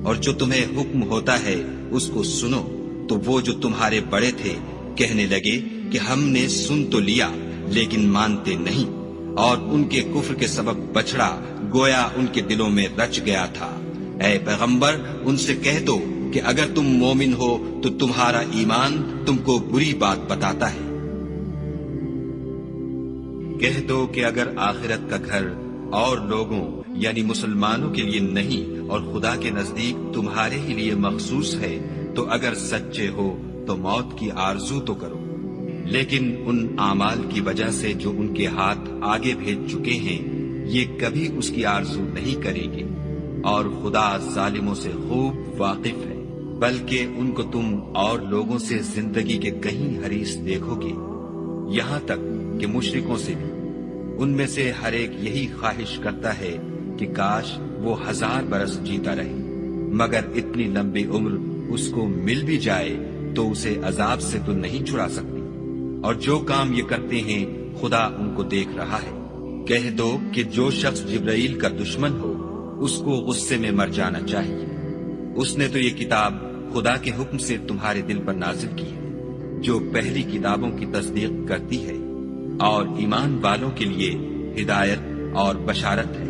اور جو تمہیں حکم ہوتا ہے اس کو سنو، تو وہ جو تمہارے بڑے تھے کہنے لگے کہ ہم نے سن تو لیا لیکن مانتے نہیں، اور ان کے کفر کے سبب بچڑا گویا ان کے دلوں میں رچ گیا تھا۔ اے پیغمبر ان سے کہہ دو کہ اگر تم مومن ہو تو تمہارا ایمان تم کو بری بات بتاتا ہے۔ کہہ دو کہ اگر آخرت کا گھر اور لوگوں یعنی مسلمانوں کے لیے نہیں اور خدا کے نزدیک تمہارے ہی لیے مخصوص ہے تو اگر سچے ہو تو موت کی آرزو تو کرو، لیکن ان اعمال کی وجہ سے جو ان کے ہاتھ آگے بھیج چکے ہیں یہ کبھی اس کی آرزو نہیں کریں گے، اور خدا ظالموں سے خوب واقف ہے۔ بلکہ ان کو تم اور لوگوں سے زندگی کے کہیں حریص دیکھو گے، یہاں تک کہ مشرکوں سے بھی۔ ان میں سے ہر ایک یہی خواہش کرتا ہے کہ کاش وہ 1000 برس جیتا رہے، مگر اتنی لمبی عمر اس کو مل بھی جائے تو اسے عذاب سے تو نہیں چھڑا سکتی، اور جو کام یہ کرتے ہیں خدا ان کو دیکھ رہا ہے۔ کہہ دو کہ جو شخص جبرائیل کا دشمن ہو اس کو غصے میں مر جانا چاہیے، اس نے تو یہ کتاب خدا کے حکم سے تمہارے دل پر نازل کی ہے جو پہلی کتابوں کی تصدیق کرتی ہے، اور ایمان والوں کے لیے ہدایت اور بشارت ہے۔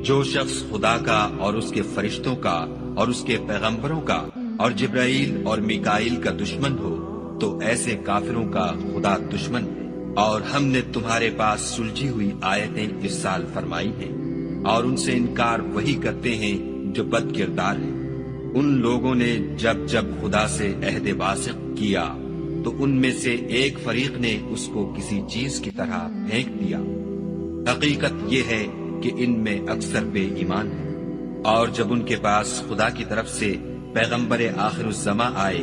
جو شخص خدا کا اور اس کے فرشتوں کا اور اس کے پیغمبروں کا اور جبرائیل اور میکائیل کا دشمن ہو تو ایسے کافروں کا خدا دشمن ہے۔ اور ہم نے تمہارے پاس سلجھی ہوئی آیتیں ارسال فرمائی ہیں، اور ان سے انکار وہی کرتے ہیں جو بد کردار ہیں۔ ان لوگوں نے جب جب خدا سے عہد واثق کیا تو ان میں سے ایک فریق نے اس کو کسی چیز کی طرح پھینک دیا۔ حقیقت یہ ہے کہ ان میں اکثر بے ایمان ہیں۔ اور جب ان کے پاس خدا کی طرف سے پیغمبر آخر الزماں آئے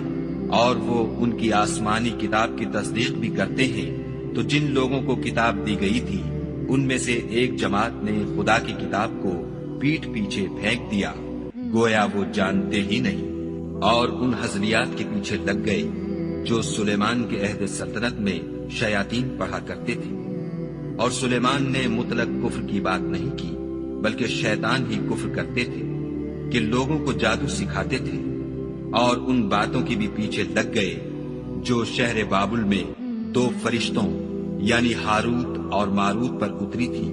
اور وہ ان کی آسمانی کتاب کی تصدیق بھی کرتے ہیں تو جن لوگوں کو کتاب دی گئی تھی ان میں سے ایک جماعت نے خدا کی کتاب کو پیٹھ پیچھے پھینک دیا گویا وہ جانتے ہی نہیں، اور ان ہزلیات کے پیچھے لگ گئے جو سلیمان کے عہد سلطنت میں شیاطین پڑھا کرتے تھے۔ اور سلیمان نے مطلق کفر کی بات نہیں کی بلکہ شیطان ہی کفر کرتے تھے کہ لوگوں کو جادو سکھاتے تھے، اور ان باتوں کی بھی پیچھے لگ گئے جو شہر بابل میں 2 فرشتوں یعنی ہاروت اور ماروت پر اتری تھی،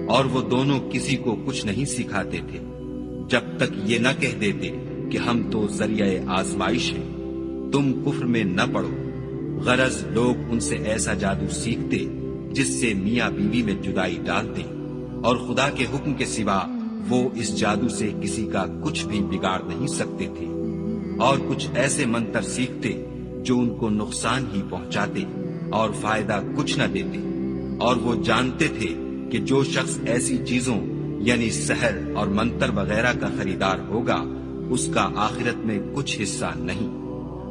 اور وہ دونوں کسی کو کچھ نہیں سکھاتے تھے جب تک یہ نہ کہہ دیتے کہ ہم تو ذریعہ آزمائش ہیں، تم کفر میں نہ پڑو۔ غرض لوگ ان سے ایسا جادو سیکھتے جس سے میاں بیوی میں جدائی ڈال دیں، اور خدا کے حکم کے سوا وہ اس جادو سے کسی کا کچھ بھی بگاڑ نہیں سکتے تھے، اور کچھ ایسے منتر سیکھتے جو ان کو نقصان ہی پہنچاتے اور فائدہ کچھ نہ دیتے، اور وہ جانتے تھے کہ جو شخص ایسی چیزوں یعنی سحر اور منتر وغیرہ کا خریدار ہوگا اس کا آخرت میں کچھ حصہ نہیں،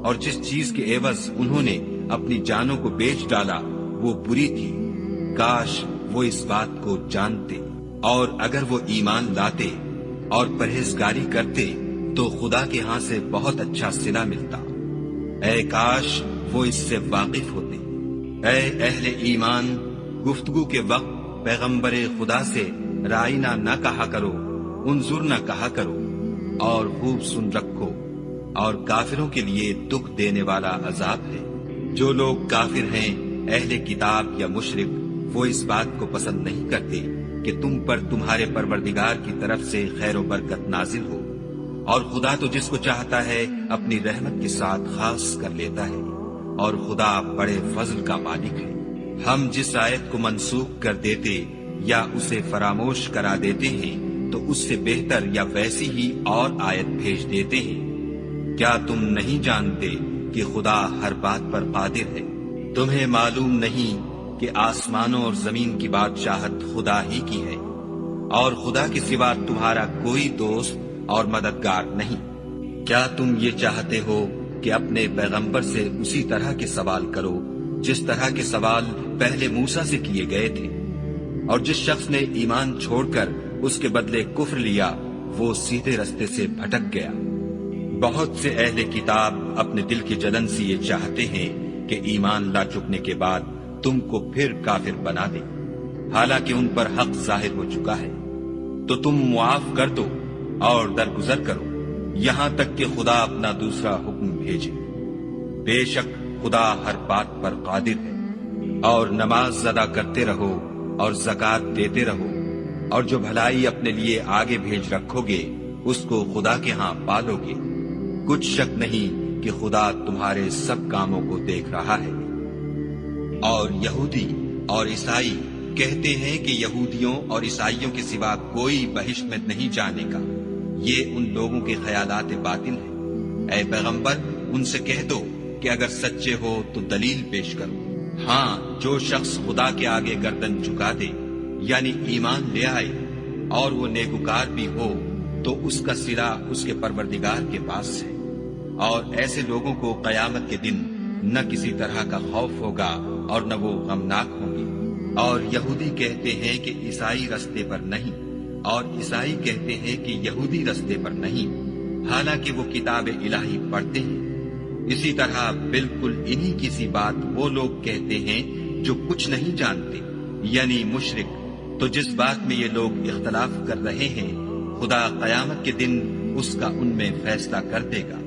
اور جس چیز کے عوض انہوں نے اپنی جانوں کو بیچ ڈالا وہ بری تھی۔ کاش وہ اس بات کو جانتے، اور اگر وہ ایمان لاتے اور پرہیزگاری کرتے تو خدا کے ہاں سے بہت اچھا صلہ ملتا۔ اے کاش وہ اس سے واقف ہوتے۔ اے اہل ایمان، گفتگو کے وقت پیغمبر خدا سے رائنا نہ کہا کرو، انظر نہ کہا کرو، اور خوب سن رکھو، اور کافروں کے لیے دکھ دینے والا عذاب ہے۔ جو لوگ کافر ہیں، اہل کتاب یا مشرک، وہ اس بات کو پسند نہیں کرتے کہ تم پر تمہارے پروردگار کی طرف سے خیر و برکت نازل ہو، اور خدا تو جس کو چاہتا ہے اپنی رحمت کے ساتھ خاص کر لیتا ہے، اور خدا بڑے فضل کا مالک ہے۔ ہم جس آیت کو منسوخ کر دیتے یا اسے فراموش کرا دیتے ہیں تو اس سے بہتر یا ویسی ہی اور آیت بھیج دیتے ہیں۔ کیا تم نہیں جانتے کہ خدا ہر بات پر قادر ہے؟ تمہیں معلوم نہیں کہ آسمانوں اور زمین کی بادشاہت خدا ہی کی ہے، اور خدا کے سوا تمہارا کوئی دوست اور مددگار نہیں؟ کیا تم یہ چاہتے ہو کہ اپنے پیغمبر سے اسی طرح کے سوال کرو جس طرح کے سوال پہلے موسیٰ سے کیے گئے تھے؟ اور جس شخص نے ایمان چھوڑ کر اس کے بدلے کفر لیا وہ سیدھے رستے سے بھٹک گیا۔ بہت سے اہل کتاب اپنے دل کی جلن سے یہ چاہتے ہیں کہ ایمان لا چکنے کے بعد تم کو پھر کافر بنا دے، حالانکہ ان پر حق ظاہر ہو چکا ہے۔ تو تم معاف کر دو اور درگزر کرو یہاں تک کہ خدا اپنا دوسرا حکم بھیجے۔ بے شک خدا ہر بات پر قادر ہے۔ اور نماز ادا کرتے رہو اور زکوٰۃ دیتے رہو، اور جو بھلائی اپنے لیے آگے بھیج رکھو گے اس کو خدا کے ہاں پالو گے۔ کچھ شک نہیں کہ خدا تمہارے سب کاموں کو دیکھ رہا ہے۔ اور یہودی اور عیسائی کہتے ہیں کہ یہودیوں اور عیسائیوں کے سوا کوئی بہشت میں نہیں جانے کا۔ یہ ان لوگوں کے خیالات باطل ہیں۔ اے پیغمبر، ان سے کہہ دو کہ اگر سچے ہو تو دلیل پیش کرو۔ ہاں، جو شخص خدا کے آگے گردن جھکا دے یعنی ایمان لے آئے اور وہ نیکوکار بھی ہو تو اس کا صلہ اس کے پروردگار کے پاس ہے، اور ایسے لوگوں کو قیامت کے دن نہ کسی طرح کا خوف ہوگا اور نہ وہ غمناک ہوں گے۔ اور یہودی کہتے ہیں کہ عیسائی رستے پر نہیں، اور عیسائی کہتے ہیں کہ یہودی رستے پر نہیں، حالانکہ وہ کتاب الہی پڑھتے ہیں۔ اسی طرح بالکل انہی کی سی بات وہ لوگ کہتے ہیں جو کچھ نہیں جانتے یعنی مشرک۔ تو جس بات میں یہ لوگ اختلاف کر رہے ہیں خدا قیامت کے دن اس کا ان میں فیصلہ کر دے گا۔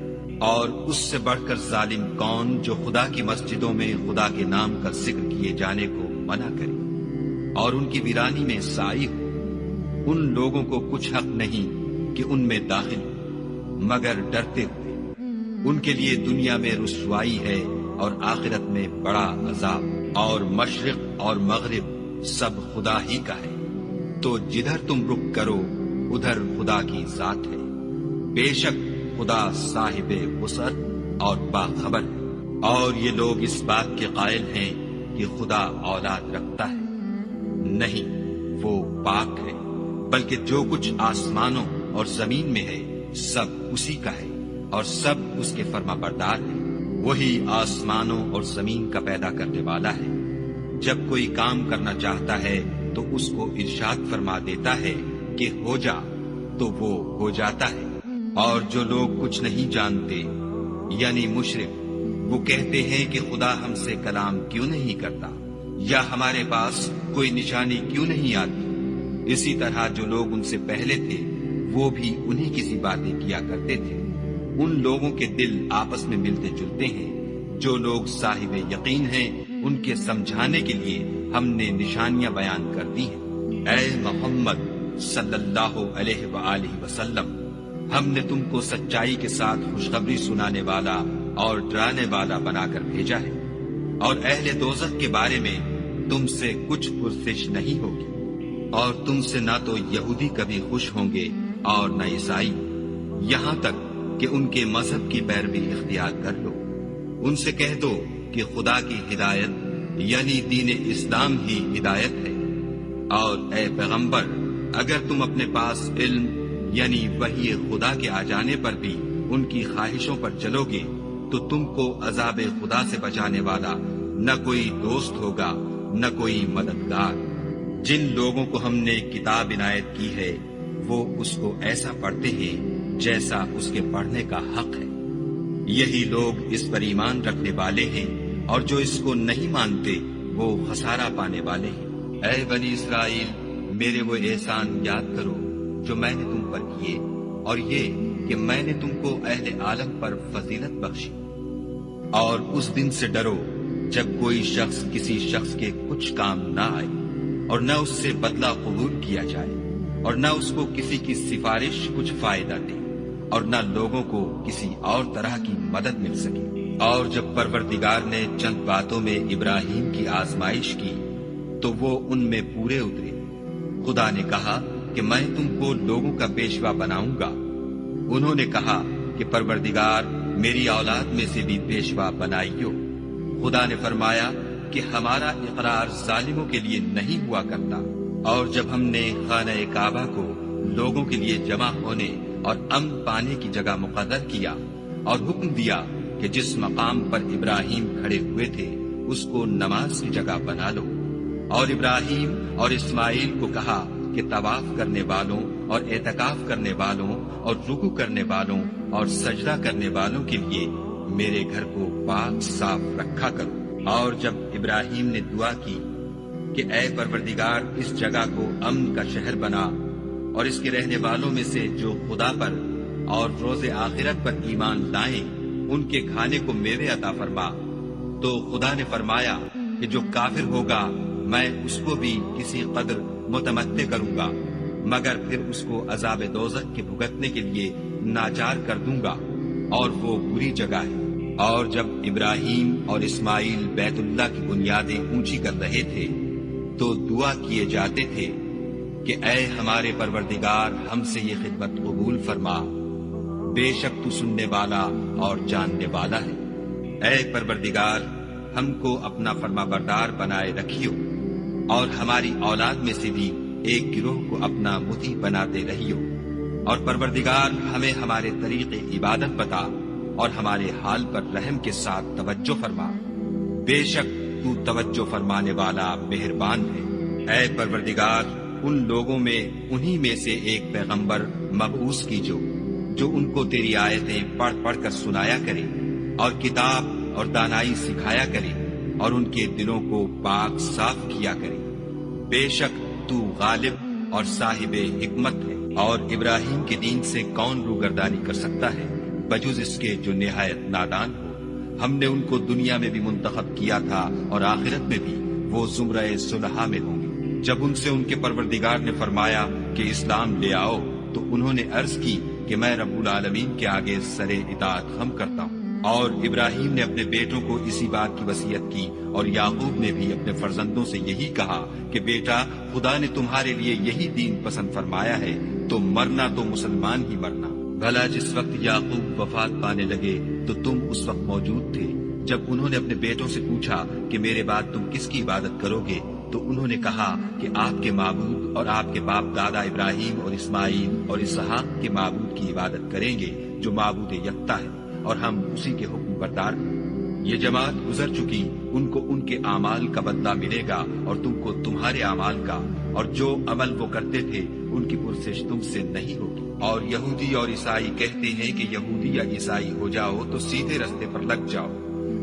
اور اس سے بڑھ کر ظالم کون جو خدا کی مسجدوں میں خدا کے نام کا ذکر کیے جانے کو منع کرے اور ان کی ویرانی میں سائی ہو۔ ان لوگوں کو کچھ حق نہیں کہ ان میں داخل ہو مگر ڈرتے ہوئے۔ ان کے لیے دنیا میں رسوائی ہے اور آخرت میں بڑا عذاب۔ اور مشرق اور مغرب سب خدا ہی کا ہے، تو جدھر تم رخ کرو ادھر خدا کی ذات ہے۔ بے شک خدا صاحب وسعت اور باخبر ہے۔ اور یہ لوگ اس بات کے قائل ہیں کہ خدا اولاد رکھتا ہے، نہیں، وہ پاک ہے، بلکہ جو کچھ آسمانوں اور زمین میں ہے سب اسی کا ہے، اور سب اس کے فرما بردار ہیں۔ وہی آسمانوں اور زمین کا پیدا کرنے والا ہے۔ جب کوئی کام کرنا چاہتا ہے تو اس کو ارشاد فرما دیتا ہے کہ ہو جا، تو وہ ہو جاتا ہے۔ اور جو لوگ کچھ نہیں جانتے یعنی مشرک، وہ کہتے ہیں کہ خدا ہم سے کلام کیوں نہیں کرتا، یا ہمارے پاس کوئی نشانی کیوں نہیں آتی۔ اسی طرح جو لوگ ان سے پہلے تھے وہ بھی انہی کی سی باتیں کیا کرتے تھے۔ ان لوگوں کے دل آپس میں ملتے جلتے ہیں۔ جو لوگ صاحب یقین ہیں ان کے سمجھانے کے لیے ہم نے نشانیاں بیان کر دی ہیں۔ اے محمد صلی اللہ علیہ وآلہ وسلم، ہم نے تم کو سچائی کے ساتھ خوشخبری سنانے والا اور ڈرانے والا بنا کر بھیجا ہے۔ اور اہل دوزخ کے بارے میں تم سے کچھ پرسش نہیں ہوگی، اور تم سے نہ تو یہودی کبھی خوش ہوں گے اور نہ عیسائی، یہاں تک کہ ان کے مذہب کی پیروی اختیار کر لو۔ ان سے کہہ دو کہ خدا کی ہدایت یعنی دین اسلام ہی ہدایت ہے، اور اے پیغمبر اگر تم اپنے پاس علم یعنی وحی خدا کے آ جانے پر بھی ان کی خواہشوں پر چلو گے تو تم کو عذاب خدا سے بچانے والا نہ کوئی دوست ہوگا نہ کوئی مددگار۔ جن لوگوں کو ہم نے کتاب عنایت کی ہے وہ اس کو ایسا پڑھتے ہیں جیسا اس کے پڑھنے کا حق ہے، یہی لوگ اس پر ایمان رکھنے والے ہیں، اور جو اس کو نہیں مانتے وہ خسارہ پانے والے ہیں۔ اے بنی اسرائیل، میرے وہ احسان یاد کرو جو میں نے تم پر کیے، اور یہ کہ میں نے تم کو اہل عالم پر فضیلت بخشی۔ اور اس دن سے ڈرو جب کوئی شخص کسی شخص کے کچھ کام نہ آئے، اور نہ اس سے بدلہ قبول کیا جائے، اور نہ اس کو کسی کی سفارش کچھ فائدہ دے، اور نہ لوگوں کو کسی اور طرح کی مدد مل سکے۔ اور جب پروردگار نے چند باتوں میں ابراہیم کی آزمائش کی تو وہ ان میں پورے اترے۔ خدا نے کہا کہ میں تم کو لوگوں کا پیشوا بناؤں گا۔ انہوں نے کہا کہ پروردگار میری اولاد میں سے بھی پیشوا بنائیو۔ خدا نے فرمایا کہ ہمارا اقرار ظالموں کے لیے نہیں ہوا کرتا۔ اور جب ہم نے خانہ کعبہ کو لوگوں کے لیے جمع ہونے اور امن پانے کی جگہ مقرر کیا اور حکم دیا کہ جس مقام پر ابراہیم کھڑے ہوئے تھے اس کو نماز کی جگہ بنا لو، اور ابراہیم اور اسماعیل کو کہا کہ طواف کرنے والوں اور اعتکاف کرنے والوں اور رکوع کرنے والوں اور سجدہ کرنے والوں کے لیے میرے گھر کو پاک صاف رکھا کرو۔ اور جب ابراہیم نے دعا کی کہ اے پروردگار اس جگہ کو امن کا شہر بنا، اور اس کے رہنے والوں میں سے جو خدا پر اور روز آخرت پر ایمان لائیں ان کے کھانے کو میوے عطا فرما، تو خدا نے فرمایا کہ جو کافر ہوگا میں اس کو بھی کسی قدر متمتع کروں گا، مگر پھر اس کو عذاب دوزخ کے بھگتنے کے لیے ناچار کر دوں گا، اور وہ بری جگہ ہے۔ اور جب ابراہیم اور اسماعیل بیت اللہ کی بنیادیں اونچی کر رہے تھے تو دعا کیے جاتے تھے کہ اے ہمارے پروردگار ہم سے یہ خدمت قبول فرما، بے شک تو سننے والا اور جاننے والا ہے۔ اے پروردگار ہم کو اپنا فرما بردار بنائے رکھیو، اور ہماری اولاد میں سے بھی ایک گروہ کو اپنا مطیع بناتے رہیو، اور پروردگار ہمیں ہمارے طریق عبادت بتا، اور ہمارے حال پر رحم کے ساتھ توجہ فرما، بے شک تو توجہ فرمانے والا مہربان ہے۔ اے پروردگار ان لوگوں میں انہی میں سے ایک پیغمبر مبعوث کیجو جو ان کو تیری آیتیں پڑھ پڑھ کر سنایا کرے اور کتاب اور دانائی سکھایا کرے اور ان کے دلوں کو پاک صاف کیا کرے، بے شک تو غالب اور صاحب حکمت ہے۔ اور ابراہیم کے دین سے کون روگردانی کر سکتا ہے بجز اس کے جو نہایت نادان ہو؟ ہم نے ان کو دنیا میں بھی منتخب کیا تھا اور آخرت میں بھی وہ زمرہ صلحاء میں ہوں گے۔ جب ان سے ان کے پروردگار نے فرمایا کہ اسلام لے آؤ تو انہوں نے عرض کی کہ میں رب العالمین کے آگے سر اطاعت خم کرتا ہوں۔ اور ابراہیم نے اپنے بیٹوں کو اسی بات کی وصیت کی، اور یعقوب نے بھی اپنے فرزندوں سے یہی کہا کہ بیٹا خدا نے تمہارے لیے یہی دین پسند فرمایا ہے، تو مرنا تو مسلمان ہی مرنا۔ بھلا جس وقت یعقوب وفات پانے لگے تو تم اس وقت موجود تھے جب انہوں نے اپنے بیٹوں سے پوچھا کہ میرے بعد تم کس کی عبادت کرو گے، تو انہوں نے کہا کہ آپ کے معبود اور آپ کے باپ دادا ابراہیم اور اسماعیل اور اسحاق کے معبود کی عبادت کریں گے جو معبود یکتا ہے، اور ہم اسی کے حکم بردار ہیں۔ یہ جماعت گزر چکی، ان کو ان کے اعمال کا بدلہ ملے گا اور تم کو تمہارے اعمال کا، اور جو عمل وہ کرتے تھے ان کی پرسش تم سے نہیں ہوگی۔ اور یہودی اور عیسائی کہتے ہیں کہ یہودی یا عیسائی ہو جاؤ تو سیدھے رستے پر لگ جاؤ۔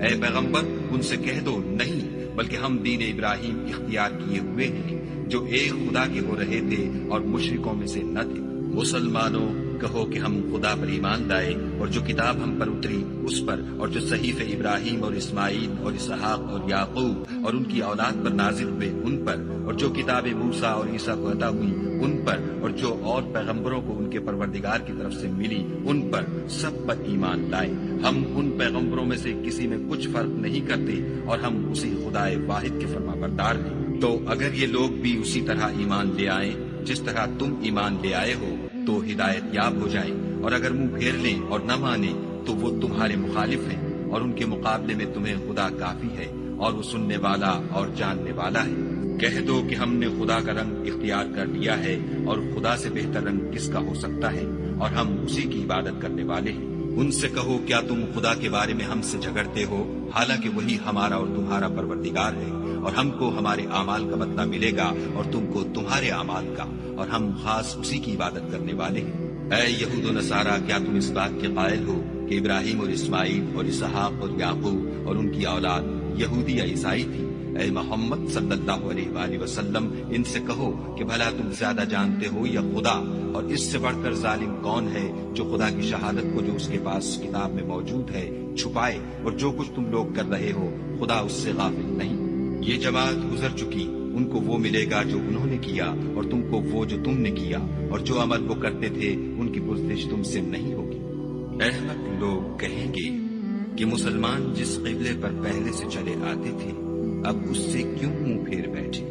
اے پیغمبر ان سے کہہ دو نہیں، بلکہ ہم دین ابراہیم اختیار کیے ہوئے ہیں جو ایک خدا کے ہو رہے تھے اور مشرکوں میں سے نہ تھے۔ مسلمانوں کہو کہ ہم خدا پر ایمان لائے اور اور جو کتاب ہم پر اتری اس پر، اور جو صحیفے ابراہیم اور اسماعیل اور اسحاق اور یعقوب اور ان کی اولاد پر نازل ہوئے ان پر، اور جو کتاب موسیٰ اور عیسیٰ کو عطا ہوئی ان پر، اور جو اور پیغمبروں کو ان کے پروردگار کی طرف سے ملی ان پر، سب پر ایمان لائے۔ ہم ان پیغمبروں میں سے کسی میں کچھ فرق نہیں کرتے، اور ہم اسی خدا واحد کے فرما بردار ہیں۔ تو اگر یہ لوگ بھی اسی طرح ایمان لے آئیں جس طرح تم ایمان لے آئے ہو تو ہدایت یاب ہو جائیں، اور اگر منہ پھیر لیں اور نہ مانیں تو وہ تمہارے مخالف ہیں، اور ان کے مقابلے میں تمہیں خدا کافی ہے، اور وہ سننے والا اور جاننے والا ہے۔ کہہ دو کہ ہم نے خدا کا رنگ اختیار کر لیا ہے، اور خدا سے بہتر رنگ کس کا ہو سکتا ہے، اور ہم اسی کی عبادت کرنے والے ہیں۔ ان سے کہو کیا تم خدا کے بارے میں ہم سے جھگڑتے ہو، حالانکہ وہی ہمارا اور تمہارا پروردگار ہے، اور ہم کو ہمارے اعمال کا بدلہ ملے گا اور تم کو تمہارے اعمال کا، اور ہم خاص اسی کی عبادت کرنے والے ہیں۔ اے یہود و نصارہ، کیا تم اس بات کے قائل ہو کہ ابراہیم اور اسماعیل اور اسحاق اور یعقوب اور ان کی اولاد یہودی یا عیسائی تھی؟ اے محمد صلی اللہ علیہ وآلہ وسلم، ان سے کہو کہ بھلا تم زیادہ جانتے ہو یا خدا، اور اس سے بڑھ کر ظالم کون ہے جو خدا کی شہادت کو جو اس کے پاس کتاب میں موجود ہے چھپائے، اور جو کچھ تم لوگ کر رہے ہو خدا اس سے غافل نہیں۔ یہ جماعت گزر چکی، ان کو وہ ملے گا جو انہوں نے کیا، اور تم کو وہ جو تم نے کیا، اور جو عمل وہ کرتے تھے ان کی پرسش تم سے نہیں ہوگی۔ احمق لوگ کہیں گے کہ مسلمان جس قبلے پر پہلے سے چلے آتے تھے اب اس سے کیوں منہ پھیر بیٹھے؟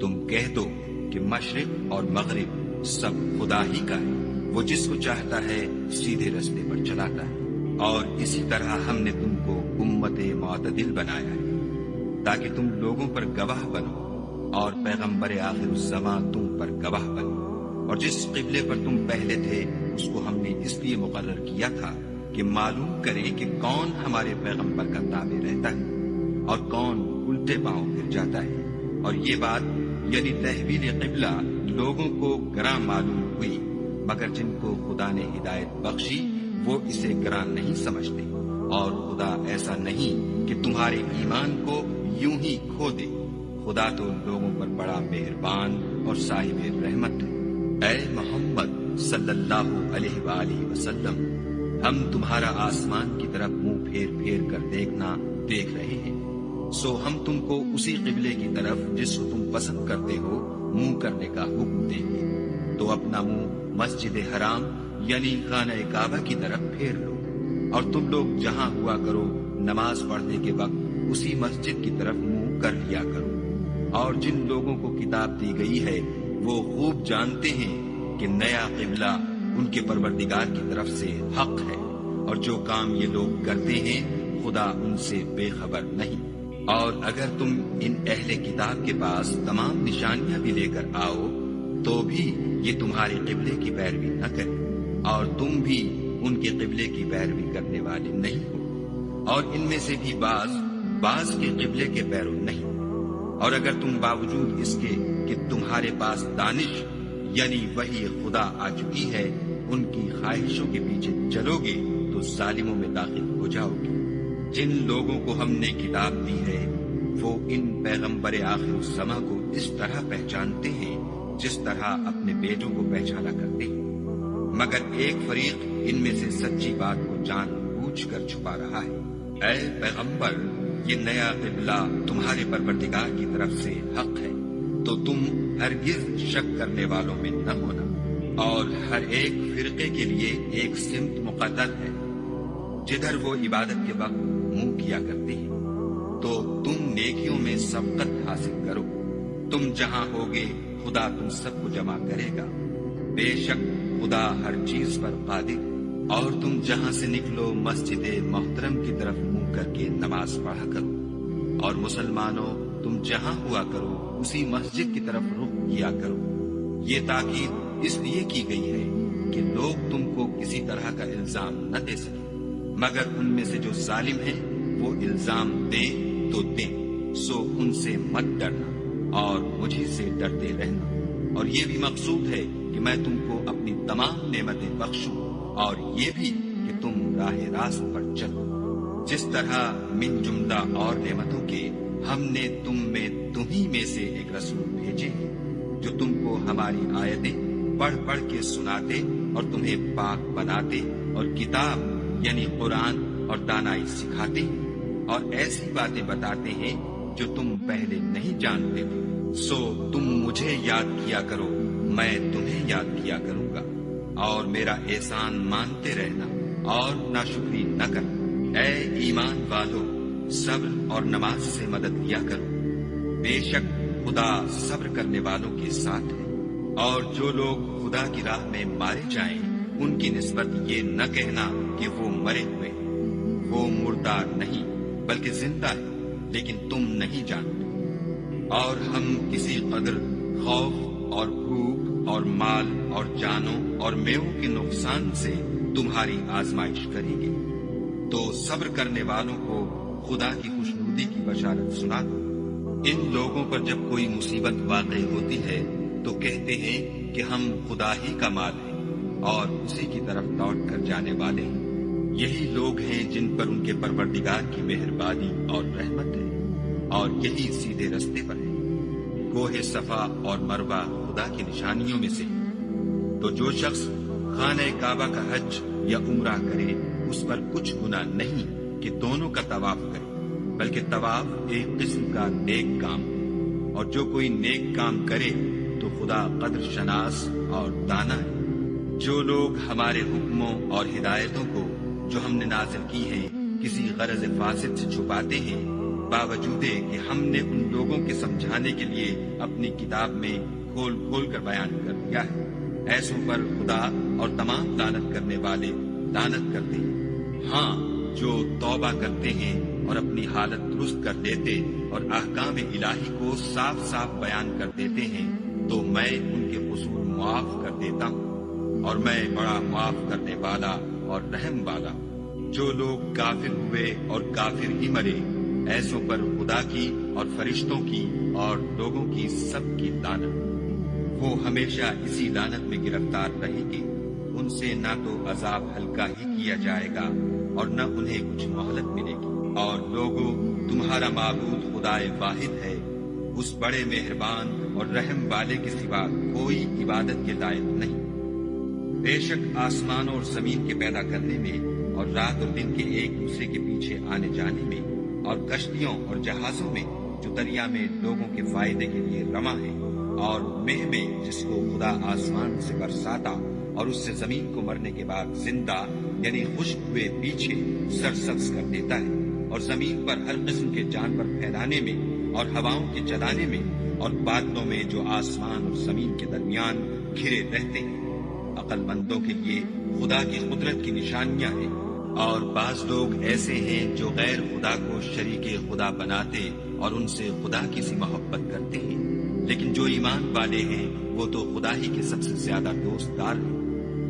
تم کہہ دو کہ مشرق اور مغرب سب خدا ہی کا ہے، وہ جس کو چاہتا ہے سیدھے رستے پر چلاتا ہے، اور اسی طرح ہم نے تم کو امت معتدل بنایا ہے تاکہ تم لوگوں پر گواہ بنو، اور پیغمبر آخر الزمان تم پر گواہ بنے۔ اور جس قبلے پر تم پہلے تھے اس کو ہم نے اس لیے مقرر کیا تھا کہ معلوم کریں کہ کون ہمارے پیغمبر کا تابع رہتا ہے اور کون الٹے پاؤں پھر جاتا ہے۔ اور یہ بات یعنی تحویل قبلہ لوگوں کو گراں معلوم ہوئی، مگر جن کو خدا نے ہدایت بخشی وہ اسے گراں نہیں سمجھتے، اور خدا ایسا نہیں کہ تمہارے ایمان کو یوں ہی کھو دے، خدا تو لوگوں پر بڑا مہربان اور صاحب رحمت ہے۔ اے محمد صلی اللہ علیہ وآلہ وسلم، ہم تمہارا آسمان کی طرف منہ پھیر پھیر کر دیکھنا دیکھ رہے ہیں، سو ہم تم کو اسی قبلے کی طرف جس کو تم پسند کرتے ہو منہ کرنے کا حکم دیں گے، تو اپنا منہ مسجد حرام یعنی خانہ کعبہ کی طرف پھیر لو، اور تم لوگ جہاں ہوا کرو نماز پڑھنے کے وقت اسی مسجد کی طرف منہ کر لیا کرو۔ اور جن لوگوں کو کتاب دی گئی ہے وہ خوب جانتے ہیں کہ نیا قبلہ ان کے پروردگار کی طرف سے حق ہے، اور جو کام یہ لوگ کرتے ہیں خدا ان سے بے خبر نہیں۔ اور اگر تم ان اہل کتاب کے پاس تمام نشانیاں بھی لے کر آؤ تو بھی یہ تمہارے قبلے کی پیروی نہ کرے، اور تم بھی ان کے قبلے کی پیروی کرنے والے نہیں ہو، اور ان میں سے بھی بعض کے قبلے کے پیرو نہیں۔ اور اگر تم باوجود اس کے کہ تمہارے پاس دانش یعنی وہی خدا آ چکی ہے ان کی خواہشوں کے پیچھے چلو گے تو ظالموں میں داخل ہو جاؤ گے۔ جن لوگوں کو ہم نے کتاب دی ہے وہ ان پیغمبر آخر الزمان کو اس طرح پہچانتے ہیں جس طرح اپنے بیٹوں کو پہچانا کرتے ہیں، مگر ایک فریق ان میں سے سچی بات کو جان بوجھ کر چھپا رہا ہے۔ اے پیغمبر، یہ نیا قبلہ تمہارے پروردگار کی طرف سے حق ہے، تو تم ہرگز شک کرنے والوں میں نہ ہونا، اور ہر ایک فرقے کے لیے ایک سمت مقرر ہے جدھر وہ عبادت کے وقت منہ کیا کرتے ہیں، تو تم نیکیوں میں سبقت حاصل کرو۔ تم جہاں ہوگے خدا تم سب کو جمع کرے گا، بے شک خدا ہر چیز پر قادر۔ اور تم جہاں سے نکلو مسجد محترم کی طرف منہ کر کے نماز پڑھا کرو، اور مسلمانوں تم جہاں ہوا کرو اسی مسجد کی طرف رخ کیا کرو۔ یہ تاکید اس لیے کی گئی ہے کہ لوگ تم کو کسی طرح کا الزام نہ دے سکے، مگر ان میں سے جو ظالم ہیں وہ الزام دیں تو دیں، سو ان سے مت ڈرنا اور مجھے سے ڈرتے رہنا۔ اور یہ بھی مقصود ہے کہ میں تم کو اپنی تمام نعمتیں بخشوں، اور یہ بھی کہ تم راہ راست پر چلو، جس طرح من جملہ اور نعمتوں کے ہم نے تمہیں میں سے ایک رسول بھیجے ہیں جو تم کو ہماری آیتیں پڑھ پڑھ کے سناتے اور تمہیں پاک بناتے اور کتاب یعنی قرآن اور دانائی سکھاتے ہیں اور ایسی باتیں بتاتے ہیں جو تم پہلے نہیں جانتے تھے۔ سو تم مجھے یاد کیا کرو، میں تمہیں یاد کیا کروں گا، اور میرا احسان مانتے رہنا اور ناشکری نہ کرنا۔ اے ایمان والو، صبر اور نماز سے مدد لیا کرو، بے شک خدا صبر کرنے والوں کے ساتھ ہے۔ اور جو لوگ خدا کی راہ میں مارے جائیں ان کی نسبت یہ نہ کہنا کہ وہ مرے ہوئے ہیں، وہ مردہ نہیں بلکہ زندہ ہے، لیکن تم نہیں جانتے۔ اور ہم کسی قدر خوف اور بھوک اور مال اور جانوں اور میووں کے نقصان سے تمہاری آزمائش کریں گے، تو صبر کرنے والوں کو خدا کی خوشنودی کی بشارت سنا دو۔ ان لوگوں پر جب کوئی مصیبت واقع ہوتی ہے تو کہتے ہیں کہ ہم خدا ہی کا مال ہیں اور اسی کی طرف لوٹ کر جانے والے ہیں۔ یہی لوگ ہیں جن پر ان کے پروردگار کی مہربانی اور رحمت ہے، اور یہی سیدھے رستے پر ہے۔ کوہ صفا اور مروہ خدا کی نشانیوں میں سے ہے، تو جو شخص خانہ کعبہ کا حج یا عمرہ کرے اس پر کچھ گناہ نہیں کہ دونوں کا طواف کرے، بلکہ طواف ایک قسم کا نیک کام ہے، اور جو کوئی نیک کام کرے تو خدا قدر شناس اور دانا ہے۔ جو لوگ ہمارے حکموں اور ہدایتوں کو جو ہم نے نازل کی ہیں کسی غرض فاسد سے چھپاتے ہیں، باوجود کہ ہم نے ان لوگوں کے سمجھانے کے لیے اپنی کتاب میں کھول کھول کر بیان کر دیا ہے، ایسوں پر خدا اور تمام لعنت کرنے والے لعنت کرتے ہیں۔ ہاں، جو توبہ کرتے ہیں اور اپنی حالت درست کر دیتے اور احکام الہی کو صاف صاف بیان کر دیتے ہیں تو میں ان کے قصور معاف کر دیتا ہوں، اور میں بڑا معاف کرنے والا اور رحم والا۔ جو لوگ کافر ہوئے اور کافر ہی مرے، ایسوں پر خدا کی اور فرشتوں کی اور لوگوں کی سب کی لعنت۔ وہ ہمیشہ اسی لعنت میں گرفتار رہیں گے، ان سے نہ تو عذاب ہلکا ہی کیا جائے گا اور نہ انہیں کچھ مہلت ملے گی۔ اور لوگوں، تمہارا معبود خدائے واحد ہے، اس بڑے مہربان اور رحم والے کے سوا کوئی عبادت کے لائق نہیں۔ بے شک آسمانوں اور زمین کے پیدا کرنے میں اور رات اور دن کے ایک دوسرے کے پیچھے آنے جانے میں اور کشتیوں اور جہازوں میں جو دریا میں لوگوں کے فائدے کے لیے رواں ہے، اور مہ میں جس کو خدا آسمان سے برساتا اور اس سے زمین کو مرنے کے بعد زندہ یعنی خشک ہوئے پیچھے سرسبز کر دیتا ہے، اور زمین پر ہر قسم کے جانور پھیلانے میں اور ہواؤں کے چلانے میں اور بادلوں میں جو آسمان اور زمین کے درمیان گھرے رہتے ہیں۔ عقل مندوں کے لیے خدا کی قدرت کی نشانیاں ہیں۔ اور بعض لوگ ایسے ہیں جو غیر خدا کو شریک خدا بناتے اور ان سے خدا کی سی محبت کرتے ہیں، لیکن جو ایمان والے ہیں وہ تو خدا ہی کے سب سے زیادہ دوست دار ہیں۔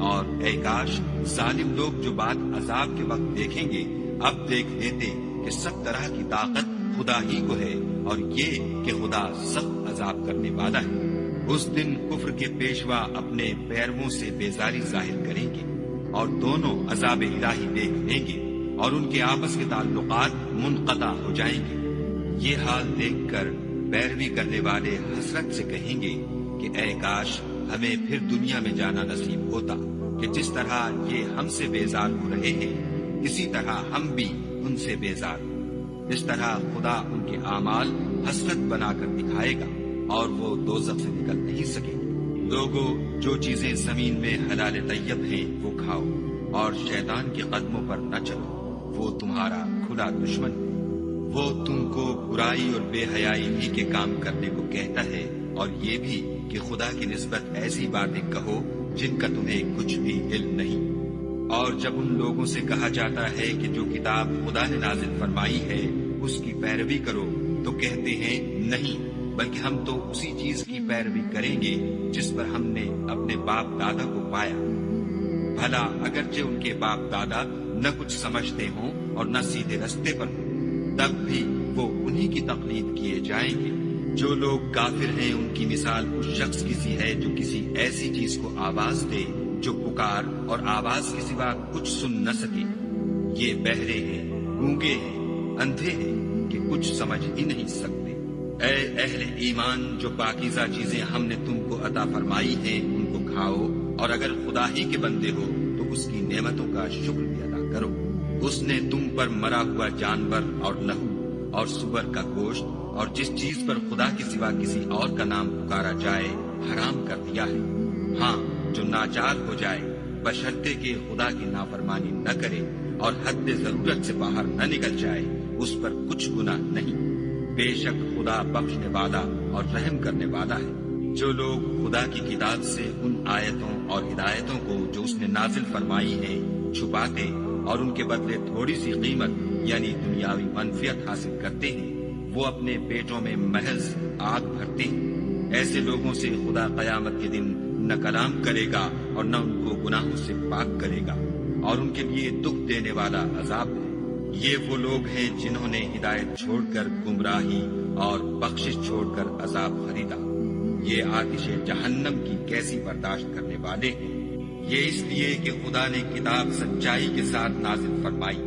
اور اے کاش ظالم لوگ جو بات عذاب کے وقت دیکھیں گے اب دیکھ لیتے کہ سب طرح کی طاقت خدا ہی کو ہے، اور یہ کہ خدا سخت عذاب کرنے والا ہے۔ اس دن کفر کے پیشوا اپنے پیرووں سے بیزاری ظاہر کریں گے اور دونوں عذاب الہی دیکھ لیں گے اور ان کے آپس کے تعلقات منقطع ہو جائیں گے۔ یہ حال دیکھ کر پیروی کرنے والے حسرت سے کہیں گے کہ اے کاش ہمیں پھر دنیا میں جانا نصیب ہوتا کہ جس طرح یہ ہم سے بیزار ہو رہے ہیں اسی طرح ہم بھی ان سے بیزار ہوں۔ اس طرح خدا ان کے اعمال حسرت بنا کر دکھائے گا اور وہ دوزخ سے نکل نہیں سکیں گے۔ لوگوں، جو چیزیں زمین میں حلال طیب ہیں وہ کھاؤ، اور شیطان کے قدموں پر نہ چلو، وہ تمہارا کھلا دشمن ہے۔ وہ تم کو برائی اور بے حیائی ہی کے کام کرنے کو کہتا ہے، اور یہ بھی کہ خدا کی نسبت ایسی باتیں کہو جن کا تمہیں کچھ بھی علم نہیں۔ اور جب ان لوگوں سے کہا جاتا ہے کہ جو کتاب خدا نے نازل فرمائی ہے اس کی پیروی کرو تو کہتے ہیں نہیں، بلکہ ہم تو اسی چیز کی پیروی کریں گے جس پر ہم نے اپنے باپ دادا کو پایا۔ بھلا اگرچہ ان کے باپ دادا نہ کچھ سمجھتے ہوں اور نہ سیدھے رستے پر ہوں، تب بھی وہ انہی کی تقلید کیے جائیں گے۔ جو لوگ کافر ہیں ان کی مثال اس شخص کی سی ہے جو کسی ایسی چیز کو آواز دے جو پکار اور آواز کے سوا کچھ سن نہ سکے۔ یہ بہرے ہیں، گونگے ہیں، اندھے ہیں کہ کچھ سمجھ ہی نہیں سکتے۔ اے اہل ایمان، جو پاکیزہ چیزیں ہم نے تم کو عطا فرمائی ہیں ان کو کھاؤ، اور اگر خدا ہی کے بندے ہو تو اس کی نعمتوں کا شکر بھی ادا کرو۔ اس نے تم پر مرا ہوا جانور اور لہو اور سور کا گوشت اور جس چیز پر خدا کے سوا کسی اور کا نام پکارا جائے حرام کر دیا ہے۔ ہاں، جو ناچار ہو جائے بشرطے کہ خدا کی نافرمانی نہ کرے اور حد ضرورت سے باہر نہ نکل جائے، اس پر کچھ گناہ نہیں۔ بے شک خدا بخشنے والا اور رحم کرنے والا ہے۔ جو لوگ خدا کی کتاب سے ان آیتوں اور ہدایتوں کو جو اس نے نازل فرمائی ہیں چھپاتے اور ان کے بدلے تھوڑی سی قیمت یعنی دنیاوی منفعت حاصل کرتے ہیں، وہ اپنے پیٹوں میں محض آگ بھرتے ہیں۔ ایسے لوگوں سے خدا قیامت کے دن نہ کلام کرے گا اور نہ ان کو گناہوں سے پاک کرے گا، اور ان کے لیے دکھ دینے والا عذاب ہے۔ یہ وہ لوگ ہیں جنہوں نے ہدایت چھوڑ کر گمراہی اور بخشش چھوڑ کر عذاب خریدا۔ یہ آتش جہنم کی کیسی برداشت کرنے والے ہیں۔ یہ اس لیے کہ خدا نے کتاب سچائی کے ساتھ نازل فرمائی،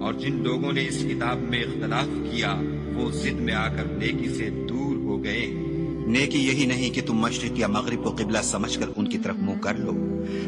اور جن لوگوں نے اس کتاب میں اختلاف کیا وہ ضد میں آ کر نیکی سے دور ہو گئے ہیں۔ نیکی یہی نہیں کہ تم مشرق یا مغرب کو قبلہ سمجھ کر ان کی طرف منہ کر لو،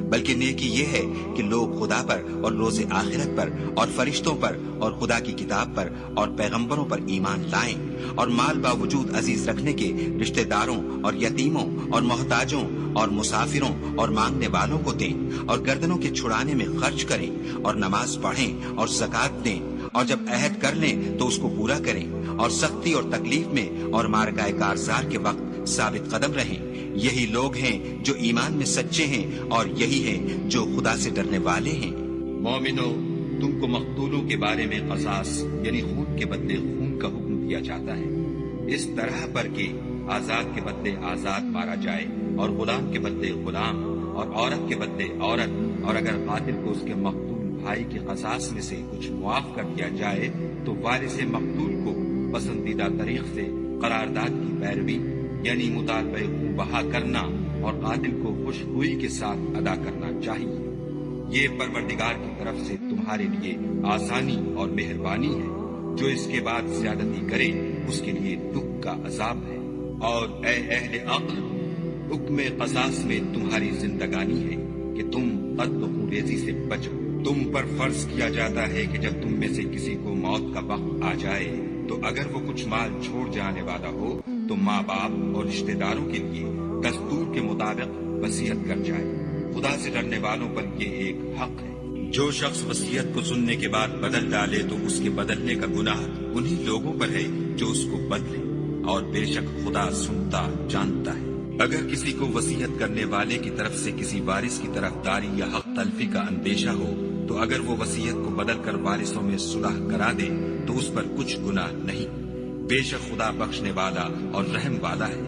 بلکہ نیکی یہ ہے کہ لوگ خدا پر اور روز آخرت پر اور فرشتوں پر اور خدا کی کتاب پر اور پیغمبروں پر ایمان لائیں، اور مال باوجود عزیز رکھنے کے رشتہ داروں اور یتیموں اور محتاجوں اور مسافروں اور مانگنے والوں کو دیں، اور گردنوں کے چھڑانے میں خرچ کریں، اور نماز پڑھیں اور زکوٰۃ دیں، اور جب عہد کر لیں تو اس کو پورا کریں، اور سختی اور تکلیف میں اور مارکہ کارزار کے وقت ثابت قدم رہیں۔ یہی لوگ ہیں جو ایمان میں سچے ہیں، اور یہی ہیں جو خدا سے ڈرنے والے ہیں۔ مومنو، تم کو مقتولوں کے بارے میں قصاص یعنی خون کے بدلے خون کا حکم دیا جاتا ہے، اس طرح پر کہ آزاد کے بدلے آزاد مارا جائے، اور غلام کے بدلے غلام، اور عورت کے بدلے عورت، اور اگر قاتل کو اس کے مقتول بھائی کے قصاص میں سے کچھ معاف کر دیا جائے تو وارث مقتول کو پسندیدہ طریق سے قرارداد کی پیروی یعنی مطالبہ خون بہا کرنا اور قاتل کو خوش ہوئی کے ساتھ ادا کرنا چاہیے۔ یہ پروردگار کی طرف سے تمہارے لیے آسانی اور مہربانی ہے۔ جو اس کے بعد زیادتی کرے اس کے لیے دکھ کا عذاب ہے۔ اور اے اہل عقل، حکم قصاص میں تمہاری زندگانی ہے کہ تم قتل و خون ریزی سے بچو۔ تم پر فرض کیا جاتا ہے کہ جب تم میں سے کسی کو موت کا وقت آ جائے تو اگر وہ کچھ مال چھوڑ جانے والا ہو تو ماں باپ اور رشتہ داروں کے لیے دستور کے مطابق وصیت کر جائے۔ خدا سے ڈرنے والوں پر یہ ایک حق ہے۔ جو شخص وصیت کو سننے کے بعد بدل ڈالے تو اس کے بدلنے کا گناہ انہی لوگوں پر ہے جو اس کو بدلے، اور بے شک خدا سنتا جانتا ہے۔ اگر کسی کو وصیت کرنے والے کی طرف سے کسی وارث کی طرفداری یا حق تلفی کا اندیشہ ہو تو اگر وہ وصیت کو بدل کر وارثوں میں صلح کرا دے تو اس پر کچھ گناہ نہیں۔ بے شک خدا بخشنے والا اور رحم والا ہے۔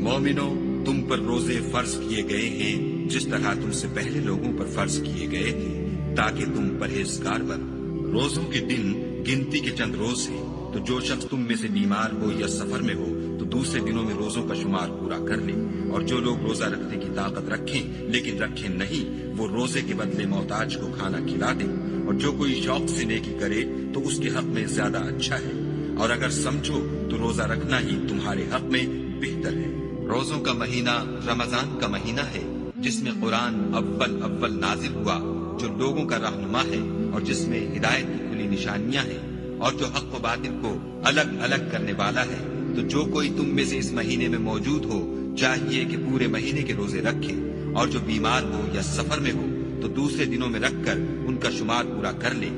مومنو، تم پر روزے فرض کیے گئے ہیں جس طرح تم سے پہلے لوگوں پر فرض کیے گئے تھے تاکہ تم پرہیزگار بنو۔ روزوں کے دن گنتی کے چند روز ہیں، تو جو شخص تم میں سے بیمار ہو یا سفر میں ہو تو دوسرے دنوں میں روزوں کا شمار پورا کر لے۔ اور جو لوگ روزہ رکھنے کی طاقت رکھیں لیکن رکھیں نہیں، وہ روزے کے بدلے محتاج کو کھانا کھلا دیں۔ اور جو کوئی شوق سے نیکی کرے تو اس کے حق میں زیادہ اچھا ہے، اور اگر سمجھو تو روزہ رکھنا ہی تمہارے حق میں بہتر ہے۔ روزوں کا مہینہ رمضان کا مہینہ ہے جس میں قرآن اول نازل ہوا، جو لوگوں کا رہنما ہے اور جس میں ہدایت کی کھلی نشانیاں ہیں، اور جو حق و باطل کو الگ الگ کرنے والا ہے۔ تو جو کوئی تم میں سے اس مہینے میں موجود ہو چاہیے کہ پورے مہینے کے روزے رکھے، اور جو بیمار ہو یا سفر میں ہو تو دوسرے دنوں میں رکھ کر ان کا شمار پورا کر لے۔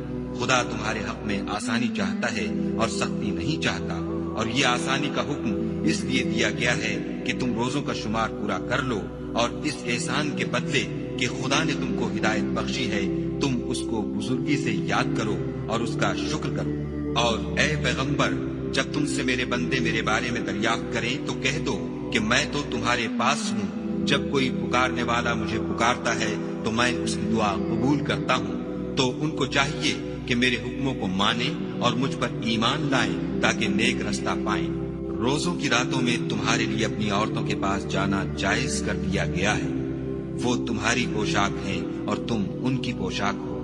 خدا تمہارے حق میں آسانی چاہتا ہے اور سختی نہیں چاہتا، اور یہ آسانی کا حکم اس لیے دیا گیا ہے کہ تم روزوں کا شمار پورا کر لو، اور اس احسان کے بدلے کہ خدا نے تم کو ہدایت بخشی ہے تم اس کو بزرگی سے یاد کرو اور اس کا شکر کرو۔ اور اے پیغمبر، جب تم سے میرے بندے میرے بارے میں دریافت کریں تو کہہ دو کہ میں تو تمہارے پاس ہوں۔ جب کوئی پکارنے والا مجھے پکارتا ہے تو میں اس کی دعا قبول کرتا ہوں۔ تو ان کو چاہیے کہ میرے حکموں کو مانیں اور مجھ پر ایمان لائیں تاکہ نیک رستہ پائیں۔ روزوں کی راتوں میں تمہارے لیے اپنی عورتوں کے پاس جانا جائز کر دیا گیا ہے۔ وہ تمہاری پوشاک ہیں اور تم ان کی پوشاک ہو۔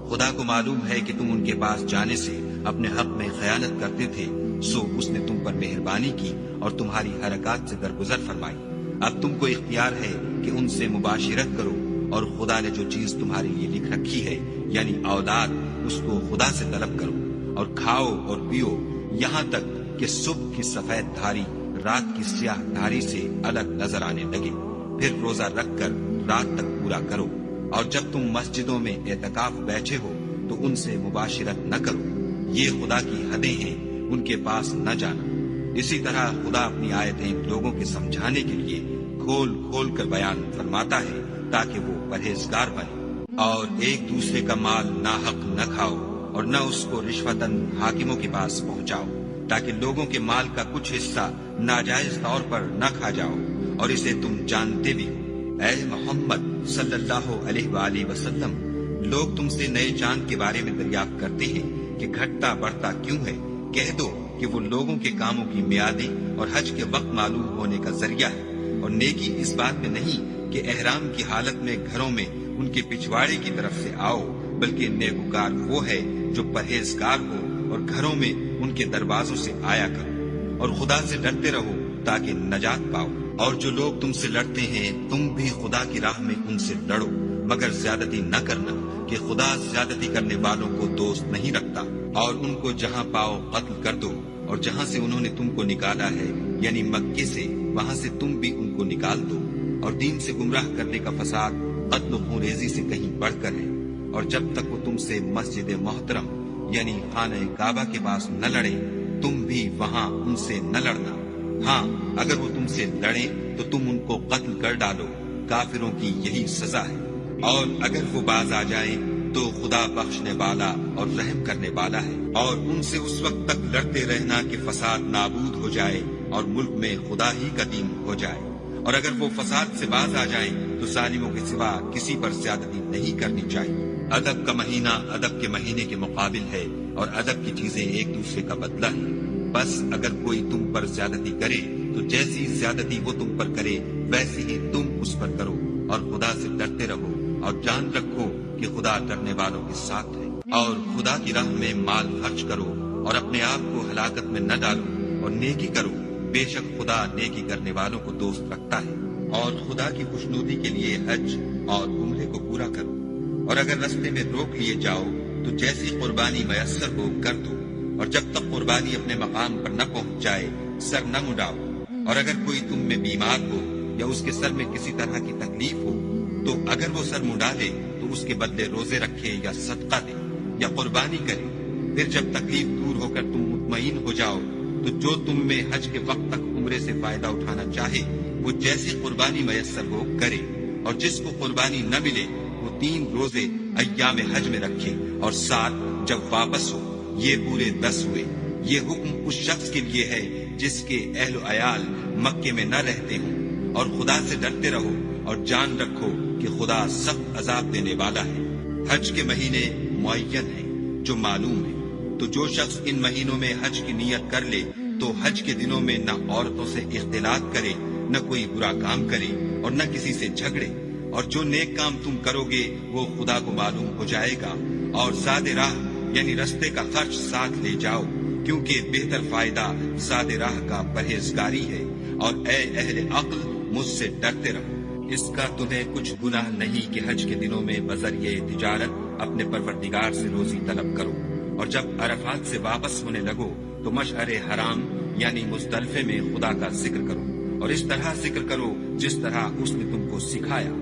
خدا کو معلوم ہے کہ تم ان کے پاس جانے سے اپنے حق میں خیانت کرتے تھے، سو اس نے تم پر مہربانی کی اور تمہاری حرکات سے درگزر فرمائی۔ اب تم کو اختیار ہے کہ ان سے مباشرت کرو اور خدا نے جو چیز تمہارے لیے لکھ رکھی ہے یعنی اولاد، اس کو خدا سے طلب کرو اور کھاؤ اور پیو یہاں تک کہ صبح کی سفید دھاری رات کی سیاہ دھاری سے الگ نظر آنے لگے، پھر روزہ رکھ کر رات تک پورا کرو، اور جب تم مسجدوں میں اعتکاف بیٹھے ہو تو ان سے مباشرت نہ کرو، یہ خدا کی حدیں ہیں، ان کے پاس نہ جانا۔ اسی طرح خدا اپنی آیتیں لوگوں کے سمجھانے کے لیے کھول کھول کر بیان فرماتا ہے تاکہ وہ پرہیزگار بنے، اور ایک دوسرے کا مال ناحق نہ کھاؤ اور نہ اس کو رشوتاً حاکموں کے پاس پہنچاؤ، تاکہ لوگوں کے مال کا کچھ حصہ ناجائز طور پر نہ کھا جاؤ، اور اسے تم جانتے بھی ہو۔ اے محمد صلی اللہ علیہ وآلہ وسلم، لوگ تم سے نئے چاند کے بارے میں دریافت کرتے ہیں کہ گھٹتا بڑھتا کیوں ہے، کہہ دو کہ وہ لوگوں کے کاموں کی میعادیں اور حج کے وقت معلوم ہونے کا ذریعہ ہے، اور نیکی اس بات میں نہیں کہ احرام کی حالت میں گھروں میں ان کے پچھواڑے کی طرف سے آؤ، بلکہ نیکوکار وہ ہے جو پرہیزگار ہو اور گھروں میں ان کے دروازوں سے آیا کرو، اور خدا سے ڈرتے رہو تاکہ نجات پاؤ۔ اور جو لوگ تم سے لڑتے ہیں تم بھی خدا کی راہ میں ان سے لڑو، مگر زیادتی نہ کرنا کہ خدا زیادتی کرنے والوں کو دوست نہیں رکھتا، اور ان کو جہاں پاؤ قتل کر دو، اور جہاں سے انہوں نے تم کو نکالا ہے یعنی مکے سے، وہاں سے تم بھی ان کو نکال دو، اور دین سے گمراہ کرنے کا فساد قتل و خون ریزی سے کہیں بڑھ کر ہے، اور جب تک وہ تم سے مسجد محترم یعنی خانہ کعبہ کے پاس نہ لڑے تم بھی وہاں ان سے نہ لڑنا۔ ہاں اگر وہ تم سے لڑیں تو تم ان کو قتل کر ڈالو، کافروں کی یہی سزا ہے، اور اگر وہ باز آ جائیں تو خدا بخشنے والا اور رحم کرنے والا ہے، اور ان سے اس وقت تک لڑتے رہنا کہ فساد نابود ہو جائے اور ملک میں خدا ہی کا دین ہو جائے، اور اگر وہ فساد سے باز آ جائیں تو ظالموں کے سوا کسی پر زیادتی نہیں کرنی چاہیے۔ ادب کا مہینہ ادب کے مہینے کے مقابل ہے، اور ادب کی چیزیں ایک دوسرے کا بدلہ ہے، بس اگر کوئی تم پر زیادتی کرے تو جیسی زیادتی وہ تم پر کرے ویسی ہی تم اس پر کرو، اور خدا سے ڈرتے رہو اور جان رکھو کہ خدا ڈرنے والوں کے ساتھ ہے۔ اور خدا کی راہ میں مال خرچ کرو اور اپنے آپ کو ہلاکت میں نہ ڈالو، اور نیکی کرو، بے شک خدا نیکی کرنے والوں کو دوست رکھتا ہے، اور خدا کی خوشنودی کے لیے حج اور عمرے کو پورا کرو، اور اگر رستے میں روک لیے جاؤ تو جیسی قربانی میسر ہو کر دو، اور جب تک قربانی اپنے مقام پر نہ پہنچ جائے سر نہ مڈاؤ، اور اگر کوئی تم میں بیمار ہو یا اس کے سر میں کسی طرح کی تکلیف ہو تو اگر وہ سر مڈا لے تو اس کے بدلے روزے رکھے یا صدقہ دے یا قربانی کرے، پھر جب تکلیف دور ہو کر تم مطمئن ہو جاؤ تو جو تم میں حج کے وقت تک عمرے سے فائدہ اٹھانا چاہے وہ جیسی قربانی میسر ہو کرے، اور جس کو قربانی نہ ملے وہ 3 روزے ایام حج میں رکھے، اور 7 جب واپس ہو، یہ پورے 10 ہوئے۔ یہ حکم اس شخص کے لیے ہے جس کے اہل و عیال مکے میں نہ رہتے ہوں، اور خدا سے ڈرتے رہو اور جان رکھو کہ خدا سخت عذاب دینے والا ہے۔ حج کے مہینے معین ہیں جو معلوم ہیں، تو جو شخص ان مہینوں میں حج کی نیت کر لے تو حج کے دنوں میں نہ عورتوں سے اختلاط کرے، نہ کوئی برا کام کرے اور نہ کسی سے جھگڑے، اور جو نیک کام تم کرو گے وہ خدا کو معلوم ہو جائے گا، اور زاد راہ یعنی رستے کا خرچ ساتھ لے جاؤ، کیونکہ بہتر فائدہ زاد راہ کا پرہیزگاری ہے، اور اے اہل عقل مجھ سے ڈرتے رہو۔ اس کا تمہیں کچھ گناہ نہیں کہ حج کے دنوں میں بذریعہ تجارت اپنے پروردگار سے روزی طلب کرو، اور جب عرفات سے واپس ہونے لگو تو مشعر حرام یعنی مزدلفے میں خدا کا ذکر کرو، اور اس طرح ذکر کرو جس طرح اس نے تم کو سکھایا،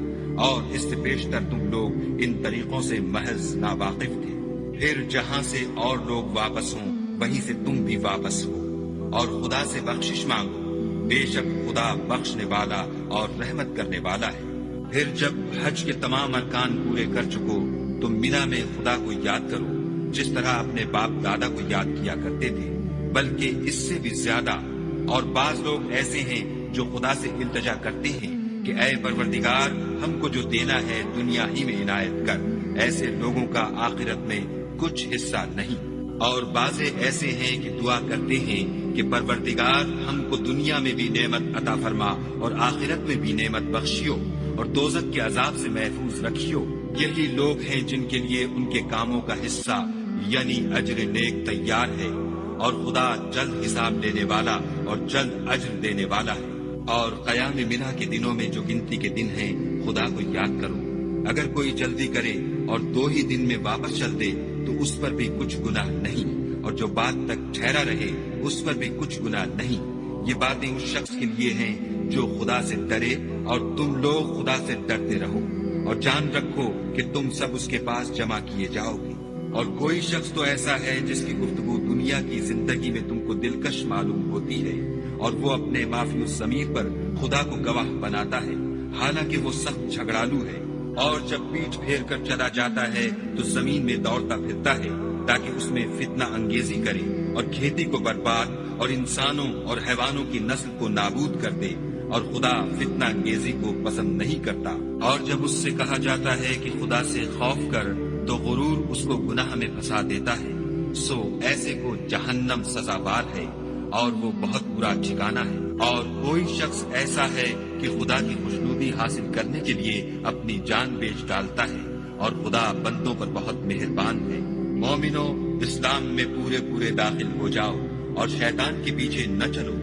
اور اس سے بیشتر تم لوگ ان طریقوں سے محض ناواقف تھے۔ پھر جہاں سے اور لوگ واپس ہوں وہیں سے تم بھی واپس ہو، اور خدا سے بخشش مانگو، بے شک خدا بخشنے والا اور رحمت کرنے والا ہے۔ پھر جب حج کے تمام ارکان پورے کر چکو تو مینا میں خدا کو یاد کرو جس طرح اپنے باپ دادا کو یاد کیا کرتے تھے، بلکہ اس سے بھی زیادہ۔ اور بعض لوگ ایسے ہیں جو خدا سے التجا کرتے ہیں کہ اے پروردگار ہم کو جو دینا ہے دنیا ہی میں عنایت کر، ایسے لوگوں کا آخرت میں کچھ حصہ نہیں۔ اور بعض ایسے ہیں کہ دعا کرتے ہیں کہ پروردگار ہم کو دنیا میں بھی نعمت عطا فرما اور آخرت میں بھی نعمت بخشیو اور دوزخ کے عذاب سے محفوظ رکھیو۔ یہی لوگ ہیں جن کے لیے ان کے کاموں کا حصہ یعنی اجر نیک تیار ہے، اور خدا جلد حساب لینے والا اور جلد اجر دینے والا ہے۔ اور قیام منا کے دنوں میں جو گنتی کے دن ہیں خدا کو یاد کرو، اگر کوئی جلدی کرے اور 2 ہی دن میں واپس چل دے تو اس پر بھی کچھ گناہ نہیں، اور جو بات تک ٹھہرا رہے اس پر بھی کچھ گناہ نہیں۔ یہ باتیں اس شخص کے لیے ہیں جو خدا سے ڈرے، اور تم لوگ خدا سے ڈرتے رہو، اور جان رکھو کہ تم سب اس کے پاس جمع کیے جاؤ گے۔ اور کوئی شخص تو ایسا ہے جس کی گفتگو دنیا کی زندگی میں تم کو دلکش معلوم ہوتی ہے، اور وہ اپنے معافی الضمیر پر خدا کو گواہ بناتا ہے، حالانکہ وہ سخت جھگڑالو ہے، اور جب پیٹھ پھیر کر چلا جاتا ہے تو زمین میں دوڑتا پھرتا ہے تاکہ اس میں فتنہ انگیزی کرے اور کھیتی کو برباد اور انسانوں اور حیوانوں کی نسل کو نابود کر دے، اور خدا فتنہ انگیزی کو پسند نہیں کرتا۔ اور جب اس سے کہا جاتا ہے کہ خدا سے خوف کر تو غرور اس کو گناہ میں پھنسا دیتا ہے، سو ایسے کو جہنم سزاوار ہے اور وہ بہت برا ٹھکانہ ہے۔ اور کوئی شخص ایسا ہے کہ خدا کی خوشنودی حاصل کرنے کے لیے اپنی جان بیچ ڈالتا ہے، اور خدا بندوں پر بہت مہربان ہے۔ مومنو، اسلام میں پورے داخل ہو جاؤ اور شیطان کے پیچھے نہ چلو،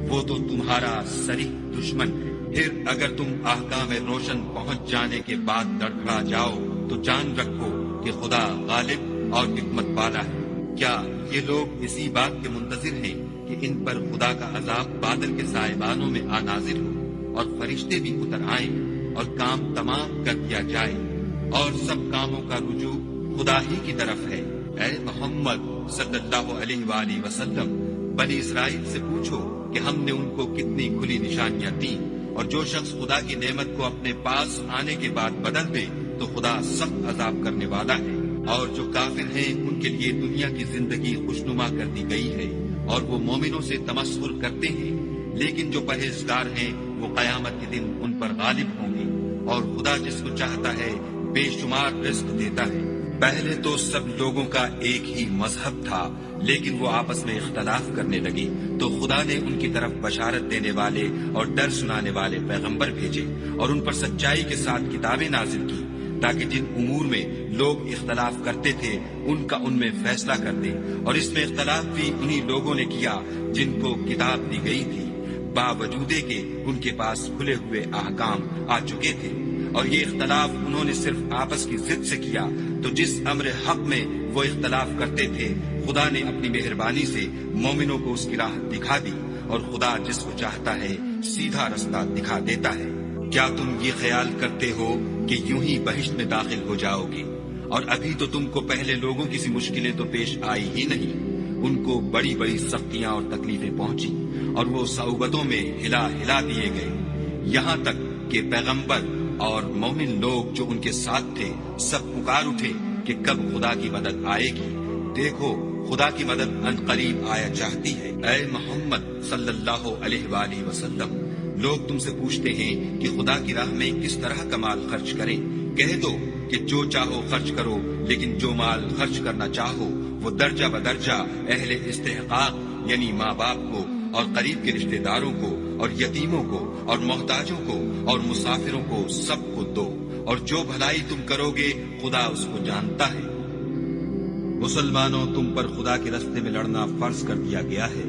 وہ تو تمہارا صریح دشمن ہے۔ پھر اگر تم احکام روشن پہنچ جانے کے بعد لڑکھڑا جاؤ تو جان رکھو کہ خدا غالب اور حکمت والا ہے۔ کیا یہ لوگ اسی بات کے منتظر ہیں کہ ان پر خدا کا عذاب بادل کے سائبانوں میں آ نازل ہو، اور فرشتے بھی اتر آئیں، اور کام تمام کر دیا جائے، اور سب کاموں کا رجوع خدا ہی کی طرف ہے؟ اے محمد صلی اللہ علیہ وآلہ وسلم، بنی اسرائیل سے پوچھو کہ ہم نے ان کو کتنی کھلی نشانیاں دیں، اور جو شخص خدا کی نعمت کو اپنے پاس آنے کے بعد بدل دے تو خدا سخت عذاب کرنے والا ہے۔ اور جو کافر ہیں ان کے لیے دنیا کی زندگی خوشنما کر دی گئی ہے، اور وہ مومنوں سے تمسخر کرتے ہیں، لیکن جو پرہیزگار ہیں وہ قیامت کے دن ان پر غالب ہوں گے، اور خدا جس کو چاہتا ہے بے شمار رزق دیتا ہے۔ پہلے تو سب لوگوں کا ایک ہی مذہب تھا، لیکن وہ آپس میں اختلاف کرنے لگے تو خدا نے ان کی طرف بشارت دینے والے اور ڈر سنانے والے پیغمبر بھیجے، اور ان پر سچائی کے ساتھ کتابیں نازل کی، تاکہ جن امور میں لوگ اختلاف کرتے تھے ان کا ان میں فیصلہ کر دے۔ اور اس میں اختلاف بھی انہی لوگوں نے کیا جن کو کتاب دی گئی تھی، باوجود کہ ان کے پاس کھلے ہوئے احکام آ چکے تھے، اور یہ اختلاف انہوں نے صرف آپس کی ضد سے کیا۔ تو جس امر حق میں وہ اختلاف کرتے تھے خدا نے اپنی مہربانی سے مومنوں کو اس کی راہ دکھا دی، اور خدا جس کو چاہتا ہے سیدھا رستہ دکھا دیتا ہے۔ کیا تم یہ خیال کرتے ہو کہ یوں ہی بہشت میں داخل ہو جاؤ گے؟ اور ابھی تو تم کو پہلے لوگوں کی سی مشکلیں تو پیش آئی ہی نہیں، ان کو بڑی بڑی سختیاں اور تکلیفیں پہنچی، اور وہ صعوبتوں میں ہلا دیے گئے، یہاں تک کہ پیغمبر اور مومن لوگ جو ان کے ساتھ تھے سب پکار اٹھے کہ کب خدا کی مدد آئے گی۔ دیکھو، خدا کی مدد ان قریب آیا چاہتی ہے۔ اے محمد صلی اللہ علیہ وآلہ وسلم، لوگ تم سے پوچھتے ہیں کہ خدا کی راہ میں کس طرح کا مال خرچ کریں۔ کہہ دو کہ جو چاہو خرچ کرو، لیکن جو مال خرچ کرنا چاہو وہ درجہ بدرجہ اہل استحقاق یعنی ماں باپ کو، اور قریب کے رشتہ داروں کو، اور یتیموں کو، اور محتاجوں کو، اور مسافروں کو، سب کو دو، اور جو بھلائی تم کرو گے خدا اس کو جانتا ہے۔ مسلمانوں، تم پر خدا کے راستے میں لڑنا فرض کر دیا گیا ہے،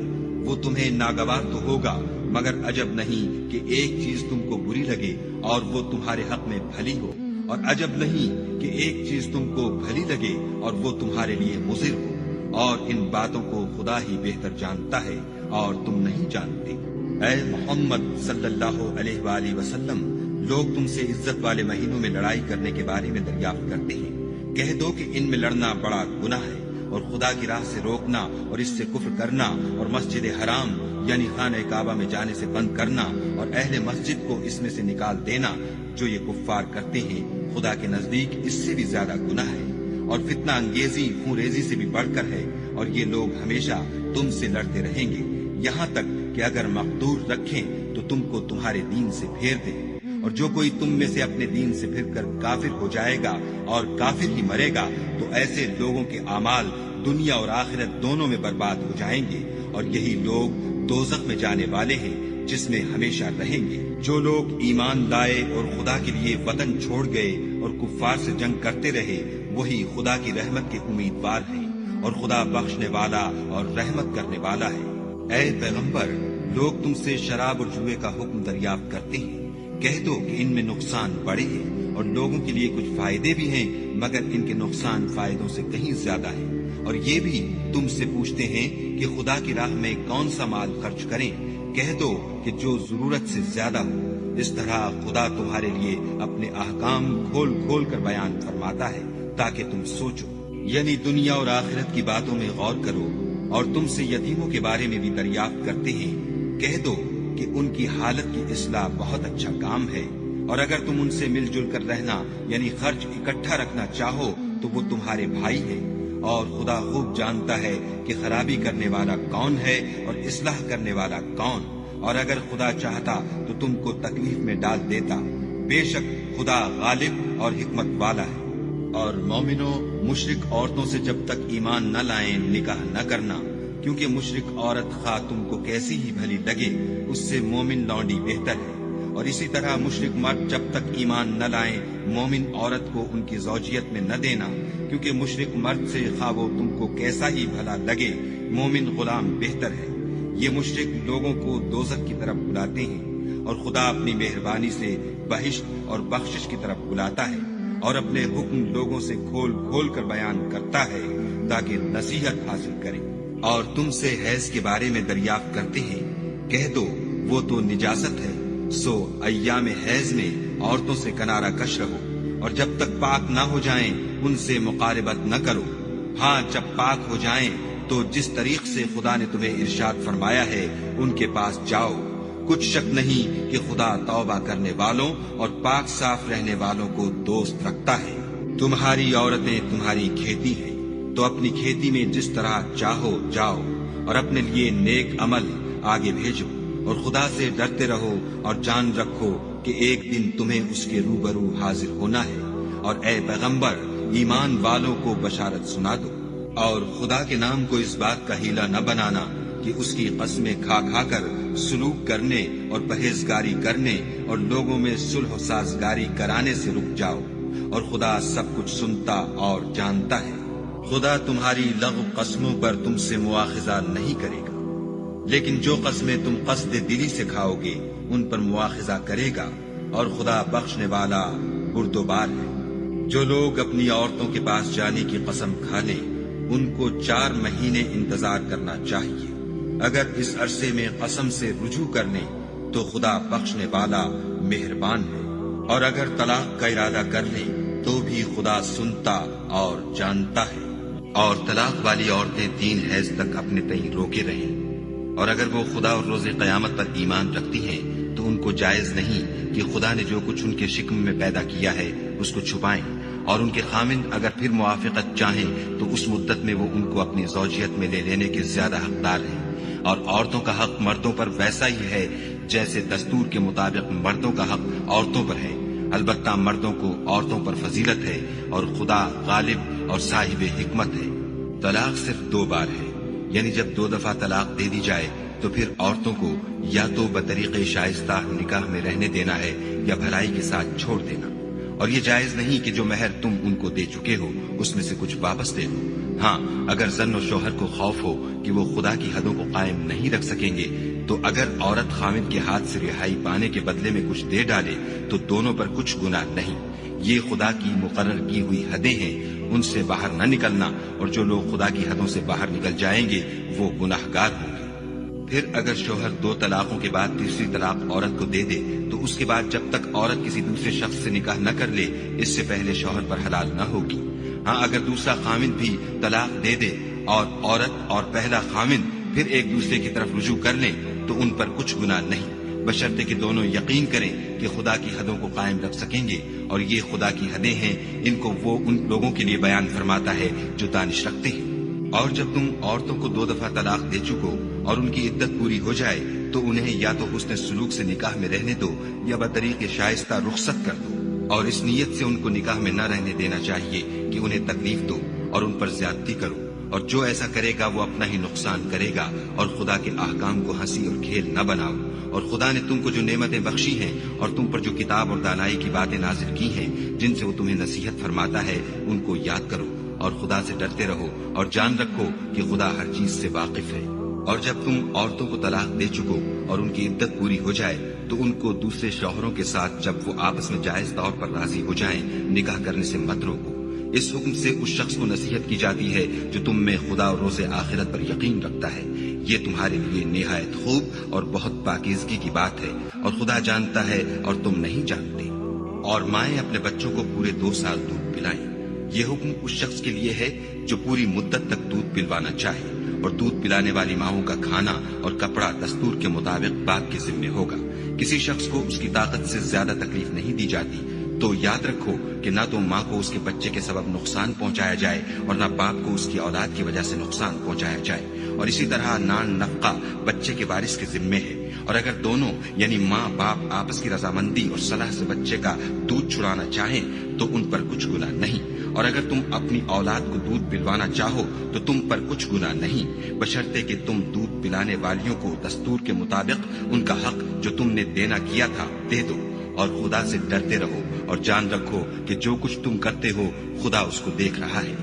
وہ تمہیں ناگوار تو ہوگا، مگر عجب نہیں کہ ایک چیز تم کو بری لگے اور وہ تمہارے حق میں بھلی ہو، اور عجب نہیں کہ ایک چیز تم کو بھلی لگے اور وہ تمہارے لیے مضر ہو، اور ان باتوں کو خدا ہی بہتر جانتا ہے اور تم نہیں جانتے۔ اے محمد صلی اللہ علیہ وآلہ وسلم، لوگ تم سے عزت والے مہینوں میں لڑائی کرنے کے بارے میں دریافت کرتے ہیں۔ کہہ دو کہ ان میں لڑنا بڑا گناہ ہے، اور خدا کی راہ سے روکنا اور اس سے کفر کرنا، اور مسجد حرام یعنی خانہ کعبہ میں جانے سے بند کرنا، اور اہل مسجد کو اس میں سے نکال دینا، جو یہ کفار کرتے ہیں خدا کے نزدیک اس سے بھی زیادہ گناہ ہے، اور فتنہ انگیزی خون ریزی سے بھی بڑھ کر ہے، اور یہ لوگ ہمیشہ تم سے لڑتے رہیں گے، یہاں تک کہ اگر مقدور رکھیں تو تم کو تمہارے دین سے پھیر دیں۔ اور جو کوئی تم میں سے اپنے دین سے پھر کر کافر ہو جائے گا اور کافر ہی مرے گا تو ایسے لوگوں کے اعمال دنیا اور آخرت دونوں میں برباد ہو جائیں گے، اور یہی لوگ دوزخ میں جانے والے ہیں جس میں ہمیشہ رہیں گے۔ جو لوگ ایمان لائے اور خدا کے لیے وطن چھوڑ گئے اور کفار سے جنگ کرتے رہے وہی خدا کی رحمت کے امیدوار ہیں، اور خدا بخشنے والا اور رحمت کرنے والا ہے۔ اے پیغمبر، لوگ تم سے شراب اور جوئے کا حکم دریافت کرتے ہیں، کہہ دو کہ ان میں نقصان بڑے ہیں اور لوگوں کے لیے کچھ فائدے بھی ہیں، مگر ان کے نقصان فائدوں سے کہیں زیادہ ہیں۔ اور یہ بھی تم سے پوچھتے ہیں کہ خدا کی راہ میں کون سا مال خرچ کریں، کہہ دو کہ جو ضرورت سے زیادہ ہو۔ اس طرح خدا تمہارے لیے اپنے احکام کھول کھول کر بیان فرماتا ہے تاکہ تم سوچو، یعنی دنیا اور آخرت کی باتوں میں غور کرو۔ اور تم سے یتیموں کے بارے میں بھی دریافت کرتے ہیں، کہہ دو کہ ان کی حالت کی اصلاح بہت اچھا کام ہے، اور اگر تم ان سے مل جل کر رہنا یعنی خرچ اکٹھا رکھنا چاہو تو وہ تمہارے بھائی ہیں، اور خدا خوب جانتا ہے کہ خرابی کرنے والا کون ہے اور اصلاح کرنے والا کون، اور اگر خدا چاہتا تو تم کو تکلیف میں ڈال دیتا، بے شک خدا غالب اور حکمت والا ہے۔ اور مومنوں، مشرک عورتوں سے جب تک ایمان نہ لائیں نکاح نہ کرنا، کیونکہ مشرک عورت خواہ تم کو کیسی ہی بھلی لگے اس سے مومن لونڈی بہتر ہے، اور اسی طرح مشرک مرد جب تک ایمان نہ لائیں مومن عورت کو ان کی زوجیت میں نہ دینا، کیونکہ مشرک مرد سے خواہ وہ تم کو کیسا ہی بھلا لگے مومن غلام بہتر ہے۔ یہ مشرک لوگوں کو دوزخ کی طرف بلاتے ہیں، اور خدا اپنی مہربانی سے بہشت اور بخشش کی طرف بلاتا ہے، اور اپنے حکم لوگوں سے کھول کھول کر بیان کرتا ہے تاکہ نصیحت حاصل کریں۔ اور تم سے حیض کے بارے میں دریافت کرتے ہیں، کہہ دو وہ تو نجاست ہے، سو ایام حیض میں عورتوں سے کنارہ کش رہو، اور جب تک پاک نہ ہو جائیں ان سے مقاربت نہ کرو۔ ہاں جب پاک ہو جائیں تو جس طریق سے خدا نے تمہیں ارشاد فرمایا ہے ان کے پاس جاؤ، کچھ شک نہیں کہ خدا توبہ کرنے والوں اور پاک صاف رہنے والوں کو دوست رکھتا ہے۔ تمہاری عورتیں تمہاری کھیتی ہیں، تو اپنی کھیتی میں جس طرح چاہو جاؤ، اور اپنے لیے نیک عمل آگے بھیجو، اور خدا سے ڈرتے رہو، اور جان رکھو کہ ایک دن تمہیں اس کے روبرو حاضر ہونا ہے۔ اور اے پیغمبر، ایمان والوں کو بشارت سنا دو، اور خدا کے نام کو اس بات کا ہیلا نہ بنانا کہ اس کی قسمیں کھا کھا کر سلوک کرنے اور پرہیزگاری کرنے اور لوگوں میں صلح و سازگاری کرانے سے رک جاؤ، اور خدا سب کچھ سنتا اور جانتا ہے۔ خدا تمہاری لغو قسموں پر تم سے مواخذہ نہیں کرے گا، لیکن جو قسمیں تم قصد دلی سے کھاؤ گے ان پر مواخذہ کرے گا، اور خدا بخشنے والا بردبار ہے۔ جو لوگ اپنی عورتوں کے پاس جانے کی قسم کھا لیں ان کو 4 مہینے انتظار کرنا چاہیے۔ اگر اس عرصے میں قسم سے رجوع کر لیں تو خدا بخشنے والا مہربان ہے، اور اگر طلاق کا ارادہ کر لیں تو بھی خدا سنتا اور جانتا ہے۔ اور طلاق والی عورتیں 3 حیض تک اپنے تئیں روکے رہیں، اور اگر وہ خدا اور روز قیامت پر ایمان رکھتی ہیں تو ان کو جائز نہیں کہ خدا نے جو کچھ ان کے شکم میں پیدا کیا ہے اس کو چھپائیں، اور ان کے خامند اگر پھر موافقت چاہیں تو اس مدت میں وہ ان کو اپنی زوجیت میں لے لینے کے زیادہ حقدار ہیں۔ اور عورتوں کا حق مردوں پر ویسا ہی ہے جیسے دستور کے مطابق مردوں کا حق عورتوں پر ہے، البتہ مردوں کو عورتوں پر فضیلت ہے، اور خدا غالب اور صاحب حکمت ہے۔ طلاق صرف 2 بار ہے، یعنی جب 2 دفعہ طلاق دے دی جائے تو پھر عورتوں کو یا تو بطریق شائستہ نکاح میں رہنے دینا ہے یا بھلائی کے ساتھ چھوڑ دینا، اور یہ جائز نہیں کہ جو مہر تم ان کو دے چکے ہو اس میں سے کچھ واپس دے دو۔ ہاں اگر زن و شوہر کو خوف ہو کہ وہ خدا کی حدوں کو قائم نہیں رکھ سکیں گے تو اگر عورت خامد کے ہاتھ سے رہائی پانے کے بدلے میں کچھ دے ڈالے تو دونوں پر کچھ گناہ نہیں۔ یہ خدا کی مقرر کی ہوئی حدیں ہیں، ان سے باہر نہ نکلنا، اور جو لوگ خدا کی حدوں سے باہر نکل جائیں گے وہ گناہگار ہوں گے۔ پھر اگر شوہر 2 طلاقوں کے بعد تیسری طلاق عورت کو دے دے تو اس کے بعد جب تک عورت کسی دوسرے شخص سے نکاح نہ کر لے اس سے پہلے شوہر پر حلال نہ ہوگی۔ ہاں اگر دوسرا خامند بھی طلاق دے دے اور عورت اور پہلا خامند پھر ایک دوسرے کی طرف رجوع کر لیں تو ان پر کچھ گناہ نہیں، بشرطے کہ دونوں یقین کریں کہ خدا کی حدوں کو قائم رکھ سکیں گے، اور یہ خدا کی حدیں ہیں، ان کو وہ ان لوگوں کے لیے بیان فرماتا ہے جو دانش رکھتے ہیں۔ اور جب تم عورتوں کو 2 دفعہ طلاق دے چکو اور ان کی عدت پوری ہو جائے تو انہیں یا تو حسن سلوک سے نکاح میں رہنے دو یا بطریق شائستہ رخصت کر دو، اور اس نیت سے ان کو نکاح میں نہ رہنے دینا چاہیے کہ انہیں تکلیف دو اور ان پر زیادتی کرو، اور جو ایسا کرے گا وہ اپنا ہی نقصان کرے گا، اور خدا کے احکام کو ہنسی اور کھیل نہ بناؤ۔ اور خدا نے تم کو جو نعمتیں بخشی ہیں اور تم پر جو کتاب اور دانائی کی باتیں نازل کی ہیں جن سے وہ تمہیں نصیحت فرماتا ہے ان کو یاد کرو، اور خدا سے ڈرتے رہو، اور جان رکھو کہ خدا ہر چیز سے واقف ہے۔ اور جب تم عورتوں کو طلاق دے چکو اور ان کی عدت پوری ہو جائے تو ان کو دوسرے شوہروں کے ساتھ جب وہ آپس میں جائز طور پر راضی ہو جائیں نکاح کرنے سے مت روکو۔ اس حکم سے اس شخص کو نصیحت کی جاتی ہے جو تم میں خدا اور روز آخرت پر یقین رکھتا ہے، یہ تمہارے لیے نہایت خوب اور بہت پاکیزگی کی بات ہے، اور خدا جانتا ہے اور تم نہیں جانتے۔ اور مائیں اپنے بچوں کو پورے 2 سال دودھ پلائیں۔ یہ حکم اس شخص کے لیے ہے جو پوری مدت تک دودھ پلوانا چاہے، اور دودھ پلانے والی ماؤں کا کھانا اور کپڑا دستور کے مطابق باپ کے ذمے ہوگا۔ کسی شخص کو اس کی طاقت سے زیادہ تکلیف نہیں دی جاتی، تو یاد رکھو کہ نہ تو ماں کو اس کے بچے کے سبب نقصان پہنچایا جائے اور نہ باپ کو اس کی اولاد کی وجہ سے نقصان پہنچایا جائے، اور اسی طرح نان نفقہ بچے کے وارث کے ذمے ہے۔ اور اگر دونوں یعنی ماں باپ آپس کی رضامندی اور صلاح سے بچے کا دودھ چھڑانا چاہیں تو ان پر کچھ گناہ نہیں، اور اگر تم اپنی اولاد کو دودھ پلوانا چاہو تو تم پر کچھ گناہ نہیں، بشرطے کہ تم دودھ پلانے والیوں کو دستور کے مطابق ان کا حق جو تم نے دینا کیا تھا دے دو، اور خدا سے ڈرتے رہو اور جان رکھو کہ جو کچھ تم کرتے ہو خدا اس کو دیکھ رہا ہے۔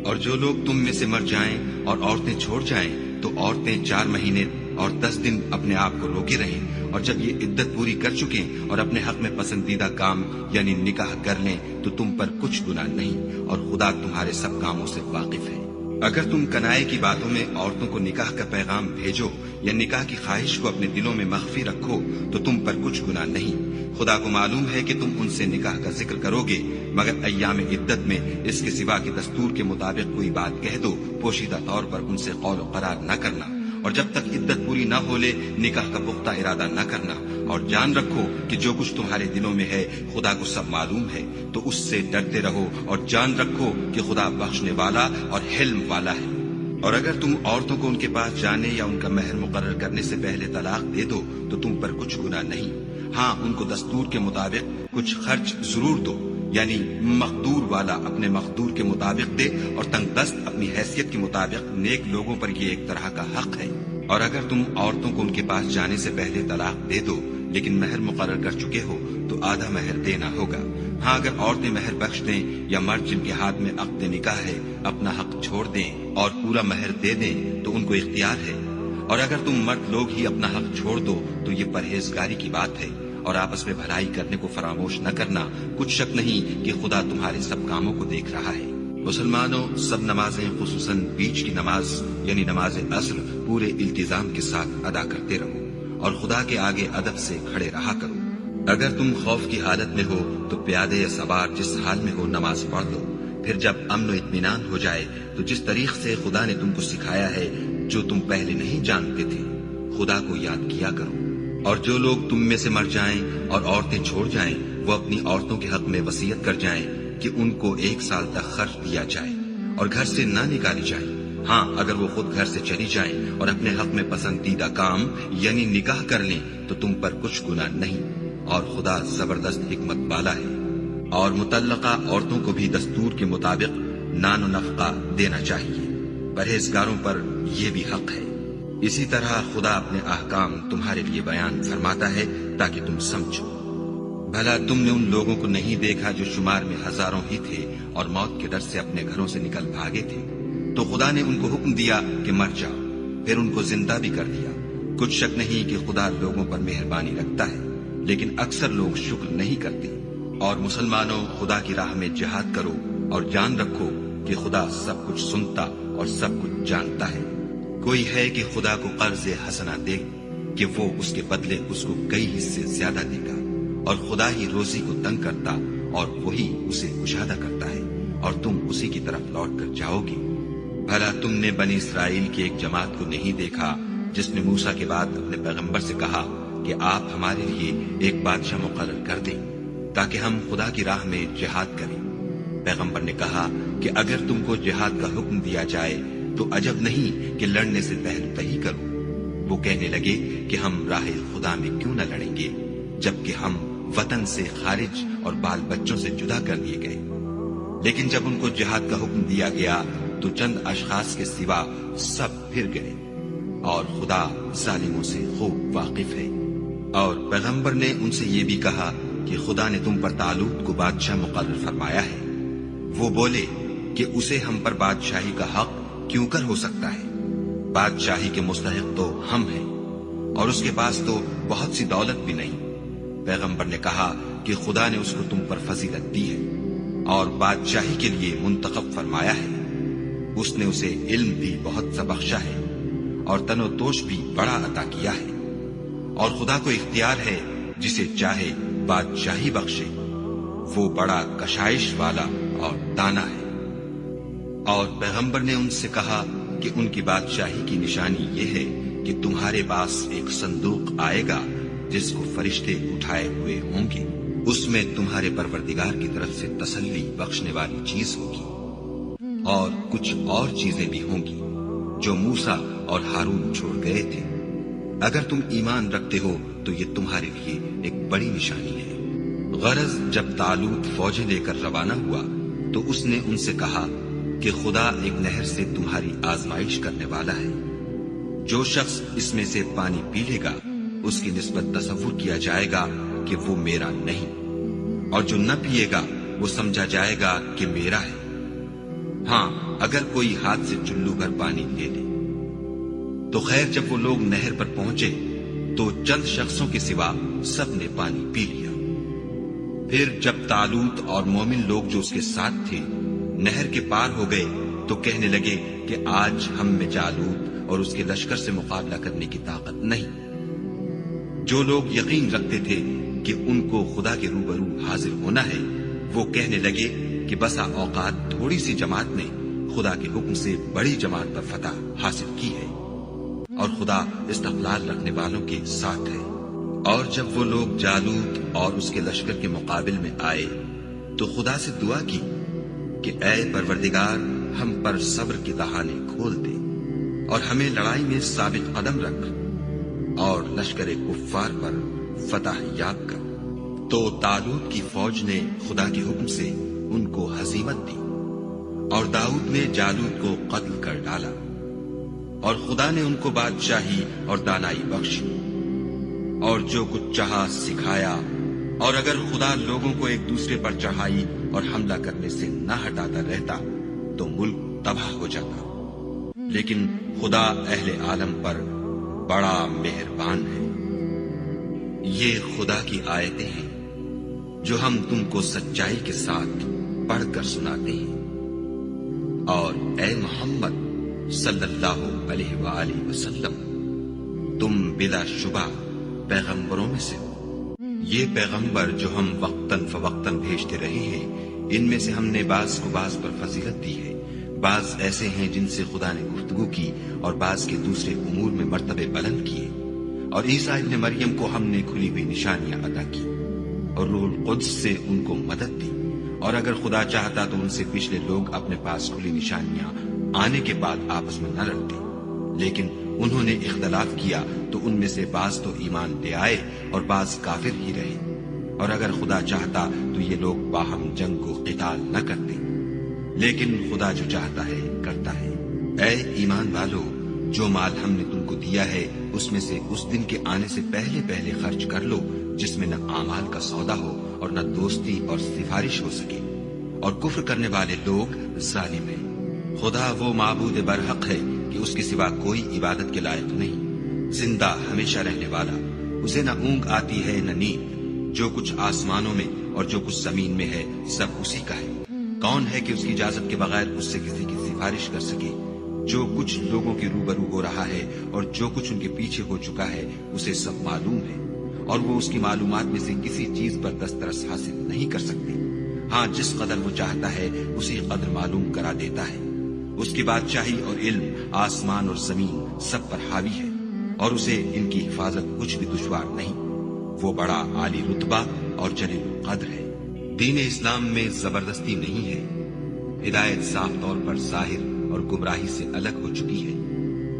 اور جو لوگ تم میں سے مر جائیں اور عورتیں چھوڑ جائیں تو عورتیں 4 مہینے اور 10 دن اپنے آپ کو روکے رہیں، اور جب یہ عدت پوری کر چکیں اور اپنے حق میں پسندیدہ کام یعنی نکاح کر لیں تو تم پر کچھ گناہ نہیں، اور خدا تمہارے سب کاموں سے واقف ہے۔ اگر تم کنائے کی باتوں میں عورتوں کو نکاح کا پیغام بھیجو یا نکاح کی خواہش کو اپنے دلوں میں مخفی رکھو تو تم پر کچھ گناہ نہیں۔ خدا کو معلوم ہے کہ تم ان سے نکاح کا ذکر کرو گے، مگر ایام عدت میں اس کے سوا کے دستور کے مطابق کوئی بات کہہ دو، پوشیدہ طور پر ان سے قول و قرار نہ کرنا، اور جب تک عدت پوری نہ ہو لے نکاح کا پختہ ارادہ نہ کرنا، اور جان رکھو کہ جو کچھ تمہارے دلوں میں ہے خدا کو سب معلوم ہے، تو اس سے ڈرتے رہو اور جان رکھو کہ خدا بخشنے والا اور حلم والا ہے۔ اور اگر تم عورتوں کو ان کے پاس جانے یا ان کا مہر مقرر کرنے سے پہلے طلاق دے دو تو تم پر کچھ گناہ نہیں، ہاں ان کو دستور کے مطابق کچھ خرچ ضرور دو، یعنی مقدور والا اپنے مقدور کے مطابق دے اور تنگ دست اپنی حیثیت کے مطابق، نیک لوگوں پر یہ ایک طرح کا حق ہے۔ اور اگر تم عورتوں کو ان کے پاس جانے سے پہلے طلاق دے دو لیکن مہر مقرر کر چکے ہو تو آدھا مہر دینا ہوگا۔ ہاں اگر عورتیں مہر بخش دیں یا مرد جن کے ہاتھ میں عقد نکاح ہے اپنا حق چھوڑ دیں اور پورا مہر دے دیں تو ان کو اختیار ہے، اور اگر تم مرد لوگ ہی اپنا حق چھوڑ دو تو یہ پرہیزگاری کی بات ہے، اور آپس میں بھلائی کرنے کو فراموش نہ کرنا، کچھ شک نہیں کہ خدا تمہارے سب کاموں کو دیکھ رہا ہے۔ مسلمانوں، سب نمازیں خصوصاً بیچ کی نماز یعنی نماز عصر پورے التزام کے ساتھ ادا کرتے رہو، اور خدا کے آگے ادب سے کھڑے رہا کرو۔ اگر تم خوف کی حالت میں ہو تو پیادے یا سوار جس حال میں ہو نماز پڑھ لو، پھر جب امن و اطمینان ہو جائے تو جس طریق سے خدا نے تم کو سکھایا ہے جو تم پہلے نہیں جانتے تھے خدا کو یاد کیا کرو۔ اور جو لوگ تم میں سے مر جائیں اور عورتیں چھوڑ جائیں وہ اپنی عورتوں کے حق میں وصیت کر جائیں کہ ان کو 1 سال تک خرچ دیا جائے اور گھر سے نہ نکالی جائے، ہاں اگر وہ خود گھر سے چلی جائیں اور اپنے حق میں پسندیدہ کام یعنی نکاح کر لیں تو تم پر کچھ گناہ نہیں، اور خدا زبردست حکمت والا ہے۔ اور مطلقہ عورتوں کو بھی دستور کے مطابق نان و نفقہ دینا چاہیے، پرہیزگاروں پر یہ بھی حق ہے۔ اسی طرح خدا اپنے احکام تمہارے لیے بیان فرماتا ہے تاکہ تم سمجھو۔ بھلا تم نے ان لوگوں کو نہیں دیکھا جو شمار میں ہزاروں ہی تھے اور موت کے ڈر سے اپنے گھروں سے نکل بھاگے تھے، تو خدا نے ان کو حکم دیا کہ مر جاؤ، پھر ان کو زندہ بھی کر دیا۔ کچھ شک نہیں کہ خدا لوگوں پر مہربانی رکھتا ہے، لیکن اکثر لوگ شکر نہیں کرتے۔ اور مسلمانوں، خدا کی راہ میں جہاد کرو اور جان رکھو کہ خدا سب کچھ سنتا اور سب کچھ جانتا ہے۔ کوئی ہے کہ خدا کو قرض حسنہ دے کہ وہ اس کے بدلے اس کو کئی حصے زیادہ دے گا، اور خدا ہی روزی کو تنگ کرتا اور وہی اسے کشادہ کرتا ہے، اور تم اسی کی طرف لوٹ کر جاؤ گے۔ بھلا تم نے بنی اسرائیل کی ایک جماعت کو نہیں دیکھا جس نے موسیٰ کے بعد اپنے پیغمبر سے کہا کہ آپ ہمارے لیے ایک بادشاہ مقرر کر دیں تاکہ ہم خدا کی راہ میں جہاد کریں؟ پیغمبر نے کہا کہ اگر تم کو جہاد کا حکم دیا جائے تو عجب نہیں کہ لڑنے سے پہل تہی کرو۔ وہ کہنے لگے کہ ہم راہ خدا میں کیوں نہ لڑیں گے جبکہ ہم وطن سے خارج اور بال بچوں سے جدا کر دیے گئے۔ لیکن جب ان کو جہاد کا حکم دیا گیا تو چند اشخاص کے سوا سب پھر گئے، اور خدا ظالموں سے خوب واقف ہے۔ اور پیغمبر نے ان سے یہ بھی کہا کہ خدا نے تم پر طالوت کو بادشاہ مقرر فرمایا ہے۔ وہ بولے کہ اسے ہم پر بادشاہی کا حق کیوں کر ہو سکتا ہے؟ بادشاہی کے مستحق تو ہم ہیں اور اس کے پاس تو بہت سی دولت بھی نہیں۔ پیغمبر نے کہا کہ خدا نے اس کو تم پر فضیلت دی ہے اور بادشاہی کے لیے منتخب فرمایا ہے۔ اس نے اسے علم بھی بہت سا بخشا ہے اور تن و توش بھی بڑا عطا کیا ہے، اور خدا کو اختیار ہے جسے چاہے بادشاہی بخشے، وہ بڑا کشائش والا اور دانا ہے۔ اور پیغمبر نے ان سے کہا کہ ان کی بادشاہی کی نشانی یہ ہے کہ تمہارے پاس ایک صندوق آئے گا جس کو فرشتے اٹھائے ہوئے ہوں گے، اس میں تمہارے پروردگار کی طرف سے تسلی بخشنے والی چیز ہوگی، اور کچھ اور چیزیں بھی ہوں گی جو موسیٰ اور ہارون چھوڑ گئے تھے۔ اگر تم ایمان رکھتے ہو تو یہ تمہارے لیے ایک بڑی نشانی ہے۔ غرض جب طالوت فوجیں لے کر روانہ ہوا تو اس نے ان سے کہا کہ خدا ایک نہر سے تمہاری آزمائش کرنے والا ہے، جو شخص اس میں سے پانی پی لے گا اس کی نسبت تصور کیا جائے گا کہ وہ میرا نہیں، اور جو نہ پیے گا وہ سمجھا جائے گا کہ میرا ہے۔ ہاں اگر کوئی ہاتھ سے چلو بھر پانی لے لے تو خیر، جب وہ لوگ نہر پر پہنچے تو چند شخصوں کے سوا سب نے پانی پی لیا۔ پھر جب طالوت اور مومن لوگ جو اس کے ساتھ تھے نہر کے پار ہو گئے تو کہنے لگے کہ آج ہم میں جالوت اور اس کے لشکر سے مقابلہ کرنے کی طاقت نہیں۔ جو لوگ یقین رکھتے تھے کہ ان کو خدا کے روبرو حاضر ہونا ہے، وہ کہنے لگے کہ بسا اوقات تھوڑی سی جماعت نے خدا کے حکم سے بڑی جماعت پر فتح حاصل کی ہے، اور خدا استقلال رکھنے والوں کے ساتھ ہے۔ اور جب وہ لوگ جالوت اور اس کے لشکر کے مقابل میں آئے تو خدا سے دعا کی کہ اے پروردگار، ہم پر صبر کی دہانے کھول دے اور ہمیں لڑائی میں ثابت قدم رکھ اور لشکر کفار پر فتح یاب کر۔ تو طالوت کی فوج نے خدا کے حکم سے ان کو ہزیمت دی، اور داؤد نے جالوت کو قتل کر ڈالا، اور خدا نے ان کو بادشاہی اور دانائی بخشی، اور جو کچھ چاہا سکھایا۔ اور اگر خدا لوگوں کو ایک دوسرے پر چڑھائی اور حملہ کرنے سے نہ ہٹاتا رہتا تو ملک تباہ ہو جاتا، لیکن خدا اہل عالم پر بڑا مہربان ہے۔ یہ خدا کی آیتیں ہیں جو ہم تم کو سچائی کے ساتھ پڑھ کر سناتے ہیں، اور اے محمد صلی اللہ علیہ وآلہ وسلم، تم بلا شبہ پیغمبروں میں سے ہو۔ یہ پیغمبر جو ہم وقتاً فوقتاً بھیجتے رہے ہیں، ان میں سے ہم نے بعض کو بعض پر فضیلت دی ہے۔ بعض ایسے ہیں جن سے خدا نے گفتگو کی اور بعض کے دوسرے امور میں مرتبے بلند کیے، اور عیسیٰ ابن مریم کو ہم نے کھلی ہوئی نشانیاں عطا کی اور روح القدس سے ان کو مدد دی، اور اگر خدا چاہتا تو ان سے پچھلے لوگ اپنے پاس کھلی نشانیاں آنے کے بعد آپس میں نہ لڑتے، لیکن انہوں نے اختلاف کیا تو ان میں سے بعض تو ایمان لے آئے اور بعض کافر ہی رہے، اور اگر خدا چاہتا تو یہ لوگ باہم جنگ کو قتال نہ کرتے، لیکن خدا جو چاہتا ہے کرتا ہے۔ اے ایمان والو، جو مال ہم نے تم کو دیا ہے اس میں سے اس دن کے آنے سے پہلے پہلے خرچ کر لو جس میں نہ اعمال کا سودا ہو اور نہ دوستی اور سفارش ہو سکے، اور کفر کرنے والے لوگ ظالم ہیں۔ خدا وہ معبود برحق ہے کہ اس کے سوا کوئی عبادت کے لائق نہیں، زندہ ہمیشہ رہنے والا، اسے نہ اونگ آتی ہے نہ نیند، جو کچھ آسمانوں میں اور جو کچھ زمین میں ہے سب اسی کا ہے۔ کون ہے کہ اس کی اجازت کے بغیر اس سے کسی کی سفارش کر سکے؟ جو کچھ لوگوں کے روبرو ہو رہا ہے اور جو کچھ ان کے پیچھے ہو چکا ہے اسے سب معلوم ہے، اور وہ اس کی معلومات میں سے کسی چیز پر دسترس حاصل نہیں کر سکتے۔ ہاں جس قدر وہ چاہتا ہے اسی قدر معلوم کرا دیتا ہے۔ اس کی بادشاہی اور علم آسمان اور زمین سب پر حاوی ہے، اور اسے ان کی حفاظت کچھ بھی دشوار نہیں۔ وہ بڑا عالی رتبہ اور جلیل القدر ہے۔ دین اسلام میں زبردستی نہیں ہے، ہدایت صاف طور پر ظاہر اور گمراہی سے الگ ہو چکی ہے۔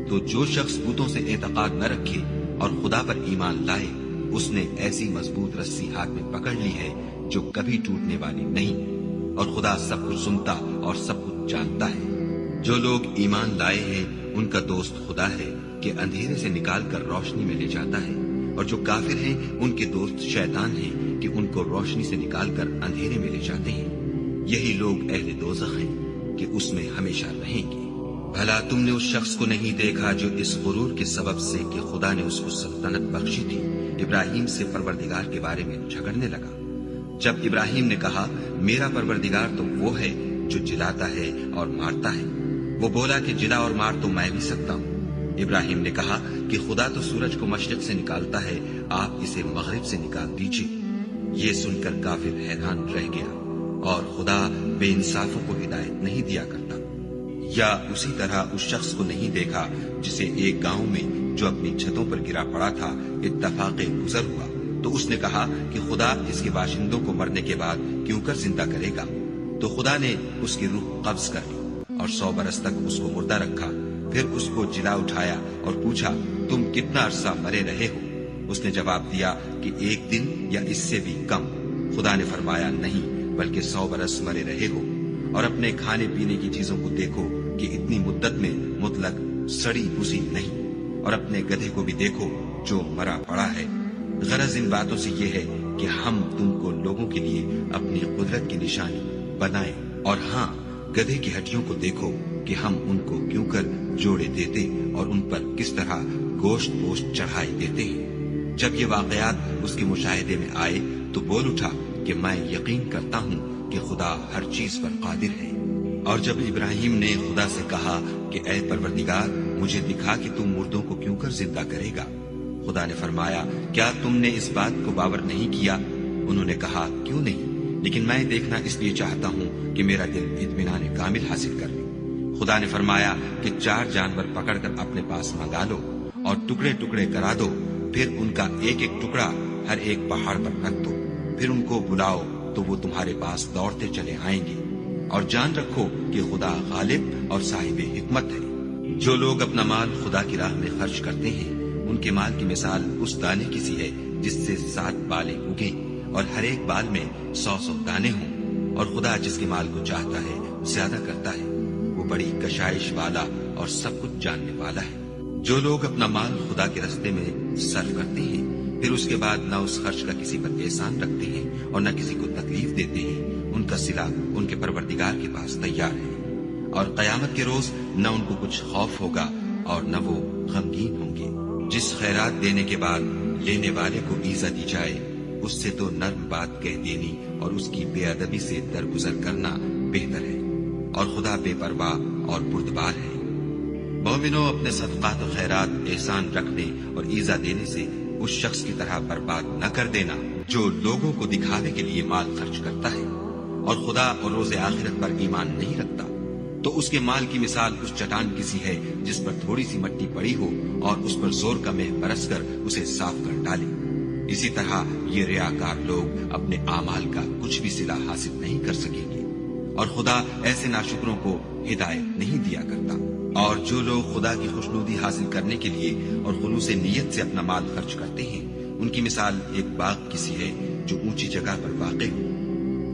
تو جو شخص بتوں سے اعتقاد نہ رکھے اور خدا پر ایمان لائے، اس نے ایسی مضبوط رسی ہاتھ میں پکڑ لی ہے جو کبھی ٹوٹنے والی نہیں، اور خدا سب کچھ سنتا اور سب کچھ جانتا ہے۔ جو لوگ ایمان لائے ہیں ان کا دوست خدا ہے کہ اندھیرے سے نکال کر روشنی میں لے جاتا ہے، اور جو کافر ہیں ان کے دوست شیطان ہیں کہ ان کو روشنی سے نکال کر اندھیرے میں لے جاتے ہیں۔ یہی لوگ اہل دوزخ ہیں کہ اس میں ہمیشہ رہیں گے۔ بھلا تم نے اس شخص کو نہیں دیکھا جو اس غرور کے سبب سے کہ خدا نے اس کو سلطنت بخشی تھی ابراہیم سے پروردگار کے بارے میں جھگڑنے لگا؟ جب ابراہیم نے کہا میرا پروردگار تو وہ ہے جو جلاتا ہے اور مارتا ہے، وہ بولا کہ جلا اور مار تو میں بھی سکتا ہوں۔ ابراہیم نے کہا کہ خدا تو سورج کو مشرق سے نکالتا ہے، آپ اسے مغرب سے نکال دیجیے۔ یہ سن کر کافر حیران رہ گیا، اور خدا بے انصافوں کو ہدایت نہیں دیا کرتا۔ یا اسی طرح اس شخص کو نہیں دیکھا جسے ایک گاؤں میں جو اپنی چھتوں پر گرا پڑا تھا اتفاق گزر ہوا، تو اس نے کہا کہ خدا اس کے باشندوں کو مرنے کے بعد کیوں کر زندہ کرے گا؟ تو خدا نے اس کی روح قبض کر لی اور 100 برس تک اس کو مردہ رکھا، پھر اس کو جلا اٹھایا اور پوچھا تم کتنا عرصہ مرے رہے ہو؟ اس نے جواب دیا کہ 1 دن یا اس سے بھی کم۔ خدا نے فرمایا نہیں، بلکہ 100 برس مرے رہے ہو، اور اپنے کھانے پینے کی چیزوں کو دیکھو کہ اتنی مدت میں مطلق سڑی بسی نہیں، اور اپنے گدھے کو بھی دیکھو جو مرا پڑا ہے۔ غرض ان باتوں سے یہ ہے کہ ہم تم کو لوگوں کے لیے اپنی قدرت کی نشانی بنائیں، اور ہاں گدھے کی ہڈیوں کو دیکھو کہ ہم ان کو کیوں کر جوڑے دیتے اور ان پر کس طرح گوشت پوشت چڑھائی دیتے ہیں۔ جب یہ واقعات اس کے مشاہدے میں آئے تو بول اٹھا کہ میں یقین کرتا ہوں کہ خدا ہر چیز پر قادر ہے۔ اور جب ابراہیم نے خدا سے کہا کہ اے پروردگار مجھے دکھا کہ تم مردوں کو کیوں کر زندہ کرے گا، خدا نے فرمایا کیا تم نے اس بات کو باور نہیں کیا؟ انہوں نے کہا کیوں نہیں، لیکن میں دیکھنا اس لیے چاہتا ہوں کہ میرا دل اطمینان کامل حاصل کر لے۔ خدا نے فرمایا کہ 4 جانور پکڑ کر اپنے پاس منگا لو اور ٹکڑے ٹکڑے کرا دو، پھر ان کا ایک ایک ٹکڑا ہر ایک پہاڑ پر رکھ دو، پھر ان کو بلاؤ تو وہ تمہارے پاس دوڑتے چلے آئیں گے، اور جان رکھو کہ خدا غالب اور صاحب حکمت ہے۔ جو لوگ اپنا مال خدا کی راہ میں خرچ کرتے ہیں ان کے مال کی مثال اس دانے کی سی ہے جس سے 7 بالیں اگیں اور ہر ایک بال میں 100 دانے ہوں، اور خدا جس کے مال کو چاہتا ہے زیادہ کرتا ہے، وہ بڑی کشائش والا اور سب کچھ جاننے والا ہے۔ جو لوگ اپنا مال خدا کے راستے میں صرف کرتے ہیں پھر اس کے بعد نہ اس خرچ کا کسی پر احسان رکھتے ہیں اور نہ کسی کو تکلیف دیتے ہیں، ان کا صلہ ان کے پروردگار کے پاس تیار ہے، اور قیامت کے روز نہ ان کو کچھ خوف ہوگا اور نہ وہ غمگین ہوں گے۔ جس خیرات دینے کے بعد لینے والے کو ایزا دی جائے اس سے تو نرم بات کہہ دینی اور اس کی بے ادبی سے درگزر کرنا بہتر ہے، اور خدا بے پرواہ اور بردبار ہے۔ مومنوں اپنے صدقات و خیرات احسان رکھنے اور ایزا دینے سے اس شخص کی طرح برباد نہ کر دینا جو لوگوں کو دکھاوے کے لیے مال خرچ کرتا ہے اور خدا اور روز آخرت پر ایمان نہیں رکھتا، تو اس کے مال کی مثال اس چٹان کی سی ہے جس پر تھوڑی سی مٹی پڑی ہو اور اس پر زور کا مہ برس کر اسے صاف کر ڈالے۔ اسی طرح یہ ریاکار لوگ اپنے اعمال کا کچھ بھی صلہ حاصل نہیں کر سکیں گے، اور خدا ایسے ناشکروں کو ہدایت نہیں دیا کرتا۔ اور جو لوگ خدا کی خوشنودی حاصل کرنے کے لیے اور خلوص نیت سے اپنا مال خرچ کرتے ہیں ان کی مثال ایک باغ کی سی ہے جو اونچی جگہ پر واقع ہو،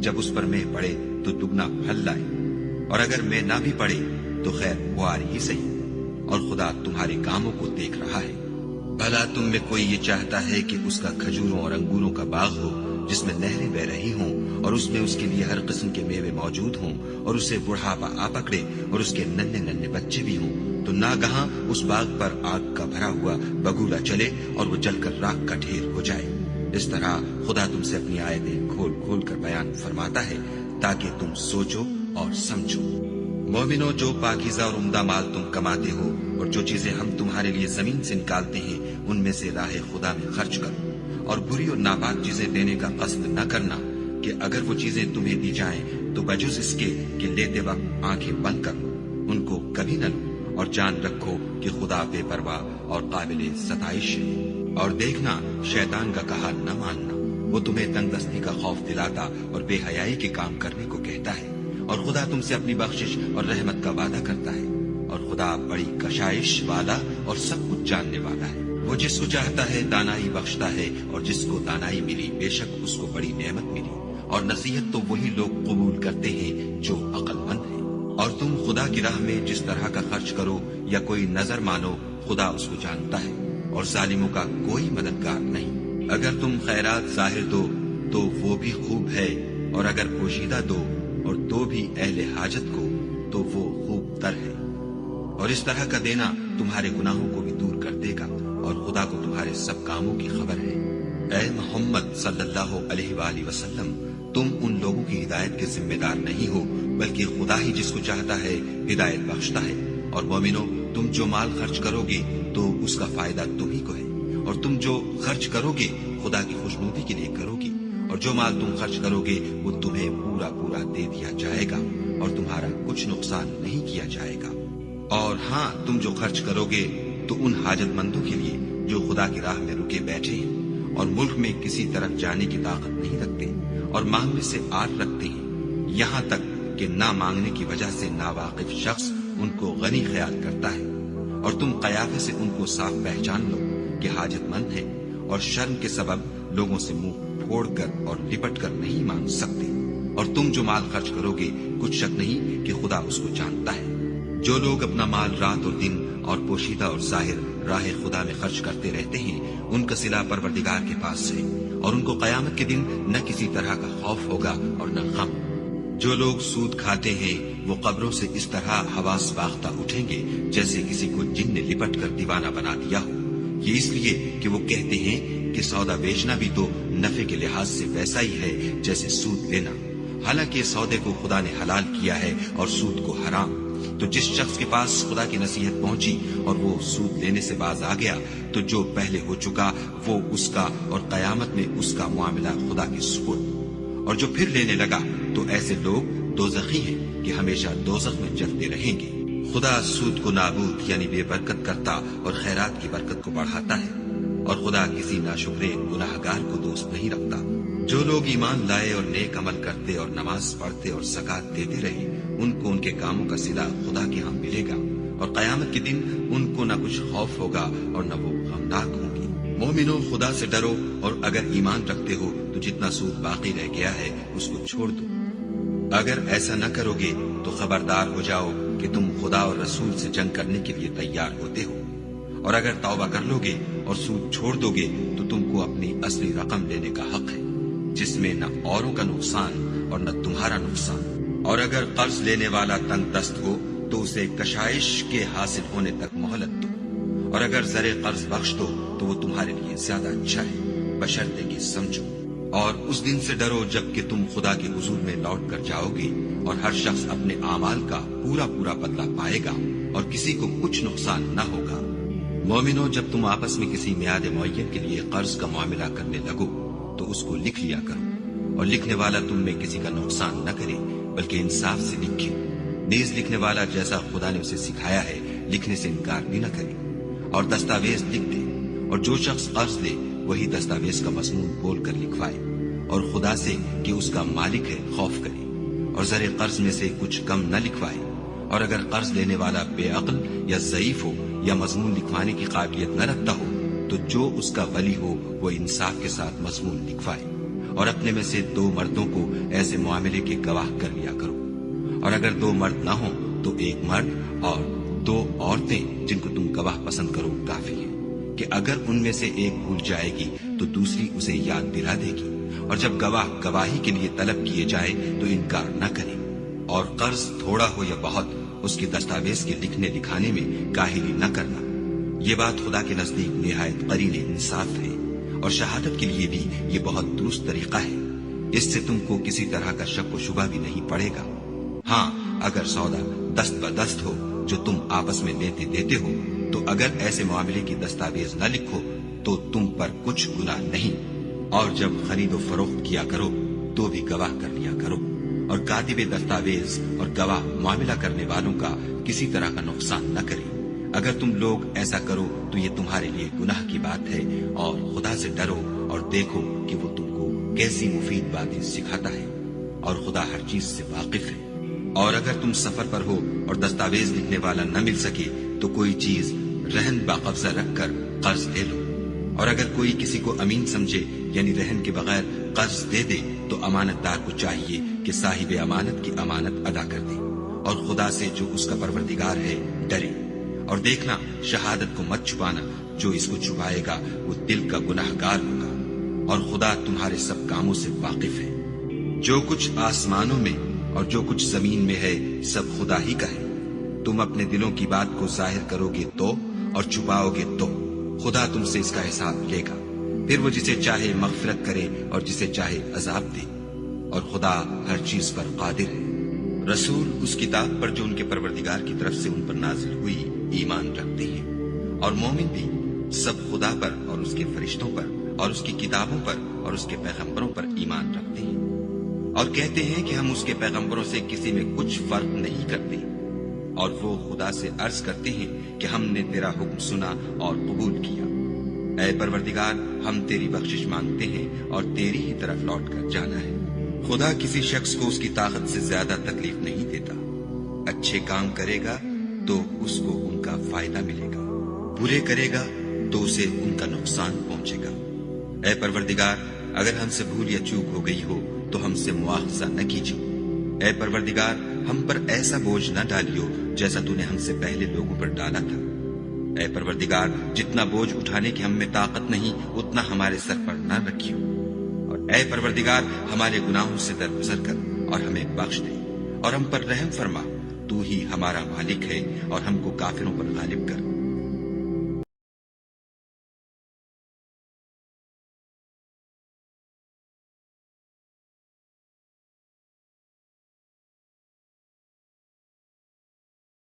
جب اس پر مہ پڑے تو دگنا پھل لائے، اور اگر مہ نہ بھی پڑے تو خیر بوار ہی صحیح، اور خدا تمہارے کاموں کو دیکھ رہا ہے۔ بھلا تم میں کوئی یہ چاہتا ہے کہ اس کا کھجوروں اور انگوروں کا باغ ہو جس میں نہریں بہ رہی ہوں اور اس میں اس کے لیے ہر قسم کے میوے موجود ہوں، اور اسے بڑھاپا آ پکڑے اور اس کے ننھے ننھے بچے بھی ہوں، تو ناگہاں اس باغ پر آگ کا بھرا ہوا بگولا چلے اور وہ جل کر راکھ کا ڈھیر ہو جائے؟ اس طرح خدا تم سے اپنی آیتیں کھول کھول کر بیان فرماتا ہے تاکہ تم سوچو اور سمجھو۔ مومنو، جو پاکیزہ اور عمدہ مال تم کماتے ہو اور جو چیزیں ہم تمہارے لیے زمین سے نکالتے ہیں ان میں سے راہ خدا میں خرچ کرو، اور بری اور ناپاک چیزیں دینے کا قصد نہ کرنا کہ اگر وہ چیزیں تمہیں دی جائیں تو بجز اس کے کہ لیتے وقت آنکھیں بند کرو، ان کو کبھی نہ لو، اور جان رکھو کہ خدا بے پرواہ اور قابل ستائش ہے۔ اور دیکھنا، شیطان کا کہا نہ ماننا، وہ تمہیں تنگ دستی کا خوف دلاتا اور بے حیائی کے کام کرنے کو کہتا ہے، اور خدا تم سے اپنی بخشش اور رحمت کا وعدہ کرتا ہے، اور خدا بڑی کشائش والا اور سب کچھ جاننے والا ہے۔ وہ جس کو چاہتا ہے دانائی بخشتا ہے، اور جس کو دانائی ملی بے شک اس کو بڑی نعمت ملی، اور نصیحت تو وہی لوگ قبول کرتے ہیں جو عقل مند ہیں۔ اور تم خدا کی راہ میں جس طرح کا خرچ کرو یا کوئی نظر مانو خدا اس کو جانتا ہے، اور ظالموں کا کوئی مددگار نہیں۔ اگر تم خیرات ظاہر دو تو وہ بھی خوب ہے، اور اگر پوشیدہ دو اور تو بھی اہل حاجت کو تو وہ خوب تر ہے۔ اور اس طرح کا دینا تمہارے گناہوں کو بھی دور کر دے گا، اور خدا کو تمہارے سب کاموں کی خبر ہے۔ اے محمد صلی اللہ علیہ وآلہ وسلم، تم ان لوگوں کی ہدایت کے ذمہ دار نہیں ہو، بلکہ خدا ہی جس کو چاہتا ہے ہدایت بخشتا ہے۔ اور مومنو، تم جو مال خرچ کرو گے تو اس کا فائدہ تم ہی کو ہے، اور تم جو خرچ کرو گے خدا کی خوشنودی کے لیے کرو گے، اور جو مال تم خرچ کرو گے وہ تمہیں پورا پورا دے دیا جائے گا، اور تمہارا کچھ نقصان نہیں کیا جائے گا۔ اور ہاں، تم جو خرچ کرو گے تو ان حاجت مندوں کے لیے جو خدا کی راہ میں رکے بیٹھے ہیں اور ملک میں کسی طرف جانے کی طاقت نہیں رکھتے اور مانگنے سے آر رکھتے ہیں، یہاں تک کہ نہ مانگنے کی وجہ سے ناواقف شخص ان کو غنی خیال کرتا ہے، اور تم قیافے سے ان کو صاف پہچان لو کہ حاجت مند ہے، اور شرم کے سبب لوگوں سے منہ پھوڑ کر اور لپٹ کر نہیں مانگ سکتے۔ اور تم جو مال خرچ کرو گے کچھ شک نہیں کہ خدا اس کو جانتا ہے۔ جو لوگ اپنا مال رات اور دن اور پوشیدہ اور ظاہر راہ خدا میں خرچ کرتے رہتے ہیں، ان کا صلہ پروردگار کے پاس ہے، اور ان کو قیامت کے دن نہ کسی طرح کا خوف ہوگا اور نہ غم۔ جو لوگ سود کھاتے ہیں وہ قبروں سے اس طرح حواس باختہ اٹھیں گے جیسے کسی کو جن نے لپٹ کر دیوانہ بنا دیا ہو، یہ اس لیے کہ وہ کہتے ہیں کہ سودا بیچنا بھی تو نفع کے لحاظ سے ویسا ہی ہے جیسے سود لینا، حالانکہ سودے کو خدا نے حلال کیا ہے اور سود کو حرام۔ تو جس شخص کے پاس خدا کی نصیحت پہنچی اور وہ سود لینے سے باز آ گیا تو جو پہلے ہو چکا وہ اس کا، اور قیامت میں اس کا معاملہ خدا کے سپرد۔ اور جو پھر لینے لگا تو ایسے لوگ دوزخی ہیں کہ ہمیشہ دوزخ میں جلتے رہیں گے۔ خدا سود کو نابود یعنی بے برکت کرتا اور خیرات کی برکت کو بڑھاتا ہے، اور خدا کسی ناشکرے گناہگار کو دوست نہیں رکھتا۔ جو لوگ ایمان لائے اور نیک عمل کرتے اور نماز پڑھتے اور زکات دیتے رہے، ان کو ان کے کاموں کا صلہ خدا کے ہاں ملے گا، اور قیامت کے دن ان کو نہ کچھ خوف ہوگا اور نہ وہ غمناک ہوں گے۔ مومنو، خدا سے ڈرو، اور اگر ایمان رکھتے ہو تو جتنا سود باقی رہ گیا ہے اس کو چھوڑ دو۔ اگر ایسا نہ کرو گے تو خبردار ہو جاؤ کہ تم خدا اور رسول سے جنگ کرنے کے لیے تیار ہوتے ہو، اور اگر توبہ کر لو گے اور سود چھوڑ دو گے تو تم کو اپنی اصلی رقم لینے کا حق ہے، جس میں نہ اوروں کا نقصان اور نہ تمہارا نقصان۔ اور اگر قرض لینے والا تنگ دست ہو تو اسے کشائش کے حاصل ہونے تک مہلت دو، اور اگر زر قرض بخش دو تو وہ تمہارے لیے زیادہ اچھا ہے، بشرطے کہ سمجھو۔ اور اس دن سے ڈرو جب کہ تم خدا کے حضور میں لوٹ کر جاؤ گے، اور ہر شخص اپنے اعمال کا پورا پورا بدلہ پائے گا، اور کسی کو کچھ نقصان نہ ہوگا۔ مومنو، جب تم آپس میں کسی میعاد معین کے لیے قرض کا معاملہ کرنے لگو تو اس کو لکھ لیا کرو، اور لکھنے والا تم میں کسی کا نقصان نہ کرے بلکہ انصاف سے لکھے۔ نیز لکھنے والا جیسا خدا نے اسے سکھایا ہے لکھنے سے انکار بھی نہ کرے، اور دستاویز لکھ دے، اور جو شخص قرض لے وہی دستاویز کا مضمون بول کر لکھوائے، اور خدا سے کہ اس کا مالک ہے خوف کرے، اور زر قرض میں سے کچھ کم نہ لکھوائے۔ اور اگر قرض لینے والا بے عقل یا ضعیف ہو یا مضمون لکھوانے کی قابلیت نہ رکھتا ہو تو جو اس کا ولی ہو وہ انصاف کے ساتھ مضمون لکھوائے، اور اپنے میں سے 2 مردوں کو ایسے معاملے کے گواہ کر لیا کرو، اور اگر 2 مرد نہ ہوں تو 1 مرد اور 2 عورتیں جن کو تم گواہ پسند کرو کافی ہے، کہ اگر ان میں سے ایک بھول جائے گی تو دوسری اسے یاد دلا دے گی، اور جب گواہ گواہی کے لیے طلب کیے جائے تو انکار نہ کرے۔ اور قرض تھوڑا ہو یا بہت اس کے دستاویز کے لکھنے لکھانے میں کاہلی نہ کرنا، یہ بات خدا کے نزدیک نہایت قرین انصاف ہے، اور شہادت کے لیے بھی یہ بہت درست طریقہ ہے، اس سے تم کو کسی طرح کا شک و شبہ بھی نہیں پڑے گا۔ ہاں، اگر سودا دست بدست ہو جو تم آپس میں لیتے دیتے ہو تو اگر ایسے معاملے کی دستاویز نہ لکھو تو تم پر کچھ گناہ نہیں، اور جب خرید و فروخت کیا کرو تو بھی گواہ کر لیا کرو، اور کاتب دستاویز اور گواہ معاملہ کرنے والوں کا کسی طرح کا نقصان نہ کرے۔ اگر تم لوگ ایسا کرو تو یہ تمہارے لیے گناہ کی بات ہے، اور خدا سے ڈرو اور دیکھو کہ وہ تم کو کیسی مفید باتیں سکھاتا ہے، اور خدا ہر چیز سے واقف ہے۔ اور اگر تم سفر پر ہو اور دستاویز لکھنے والا نہ مل سکے تو کوئی چیز رہن باقبضہ رکھ کر قرض لے لو، اور اگر کوئی کسی کو امین سمجھے یعنی رہن کے بغیر قرض دے دے تو امانت دار کو چاہیے کہ صاحب امانت کی امانت ادا کر دے، اور خدا سے جو اس کا پروردگار ہے ڈرے۔ اور دیکھنا، شہادت کو مت چھپانا، جو اس کو چھپائے گا وہ دل کا گناہگار ہوگا، اور خدا تمہارے سب کاموں سے واقف ہے۔ جو کچھ آسمانوں میں اور جو کچھ زمین میں ہے سب خدا ہی کا ہے، تم اپنے دلوں کی بات کو ظاہر کرو گے تو اور چھپاؤ گے تو خدا تم سے اس کا حساب لے گا، پھر وہ جسے چاہے مغفرت کرے اور جسے چاہے عذاب دے، اور خدا ہر چیز پر قادر ہے۔ رسول اس کتاب پر جو ان کے پروردگار کی طرف سے ان پر نازل ہوئی ایمان رکھتے ہیں، اور مومن بھی سب خدا پر اور اس کے فرشتوں پر اور اس کی کتابوں پر اور اس کے پیغمبروں پر ایمان رکھتے ہیں، اور کہتے ہیں کہ ہم اس کے پیغمبروں سے کسی میں کچھ فرق نہیں کرتے، اور وہ خدا سے عرض کرتے ہیں کہ ہم نے تیرا حکم سنا اور قبول کیا۔ اے پروردگار، ہم تیری بخشش مانگتے ہیں اور تیری ہی طرف لوٹ کر جانا ہے۔ خدا کسی شخص کو اس کی طاقت سے زیادہ تکلیف نہیں دیتا۔ اچھے کام کرے گا تو اس کو ان کا فائدہ ملے گا، برے کرے گا تو اسے ان کا نقصان پہنچے گا۔ اے پروردگار، اگر ہم سے بھول یا چوک ہو گئی ہو تو ہم سے مواخذہ نہ کیجیے۔ اے پروردگار، ہم پر ایسا بوجھ نہ ڈالیو جیسا تو نے ہم سے پہلے لوگوں پر ڈالا تھا۔ اے پروردگار، جتنا بوجھ اٹھانے کی ہم میں طاقت نہیں اتنا ہمارے سر پر نہ رکھیو، اور اے پروردگار ہمارے گناہوں سے درگزر کر اور ہمیں بخش دے اور ہم پر رحم فرما۔ تو ہی ہمارا مالک ہے اور ہم کو کافروں پر غالب کر۔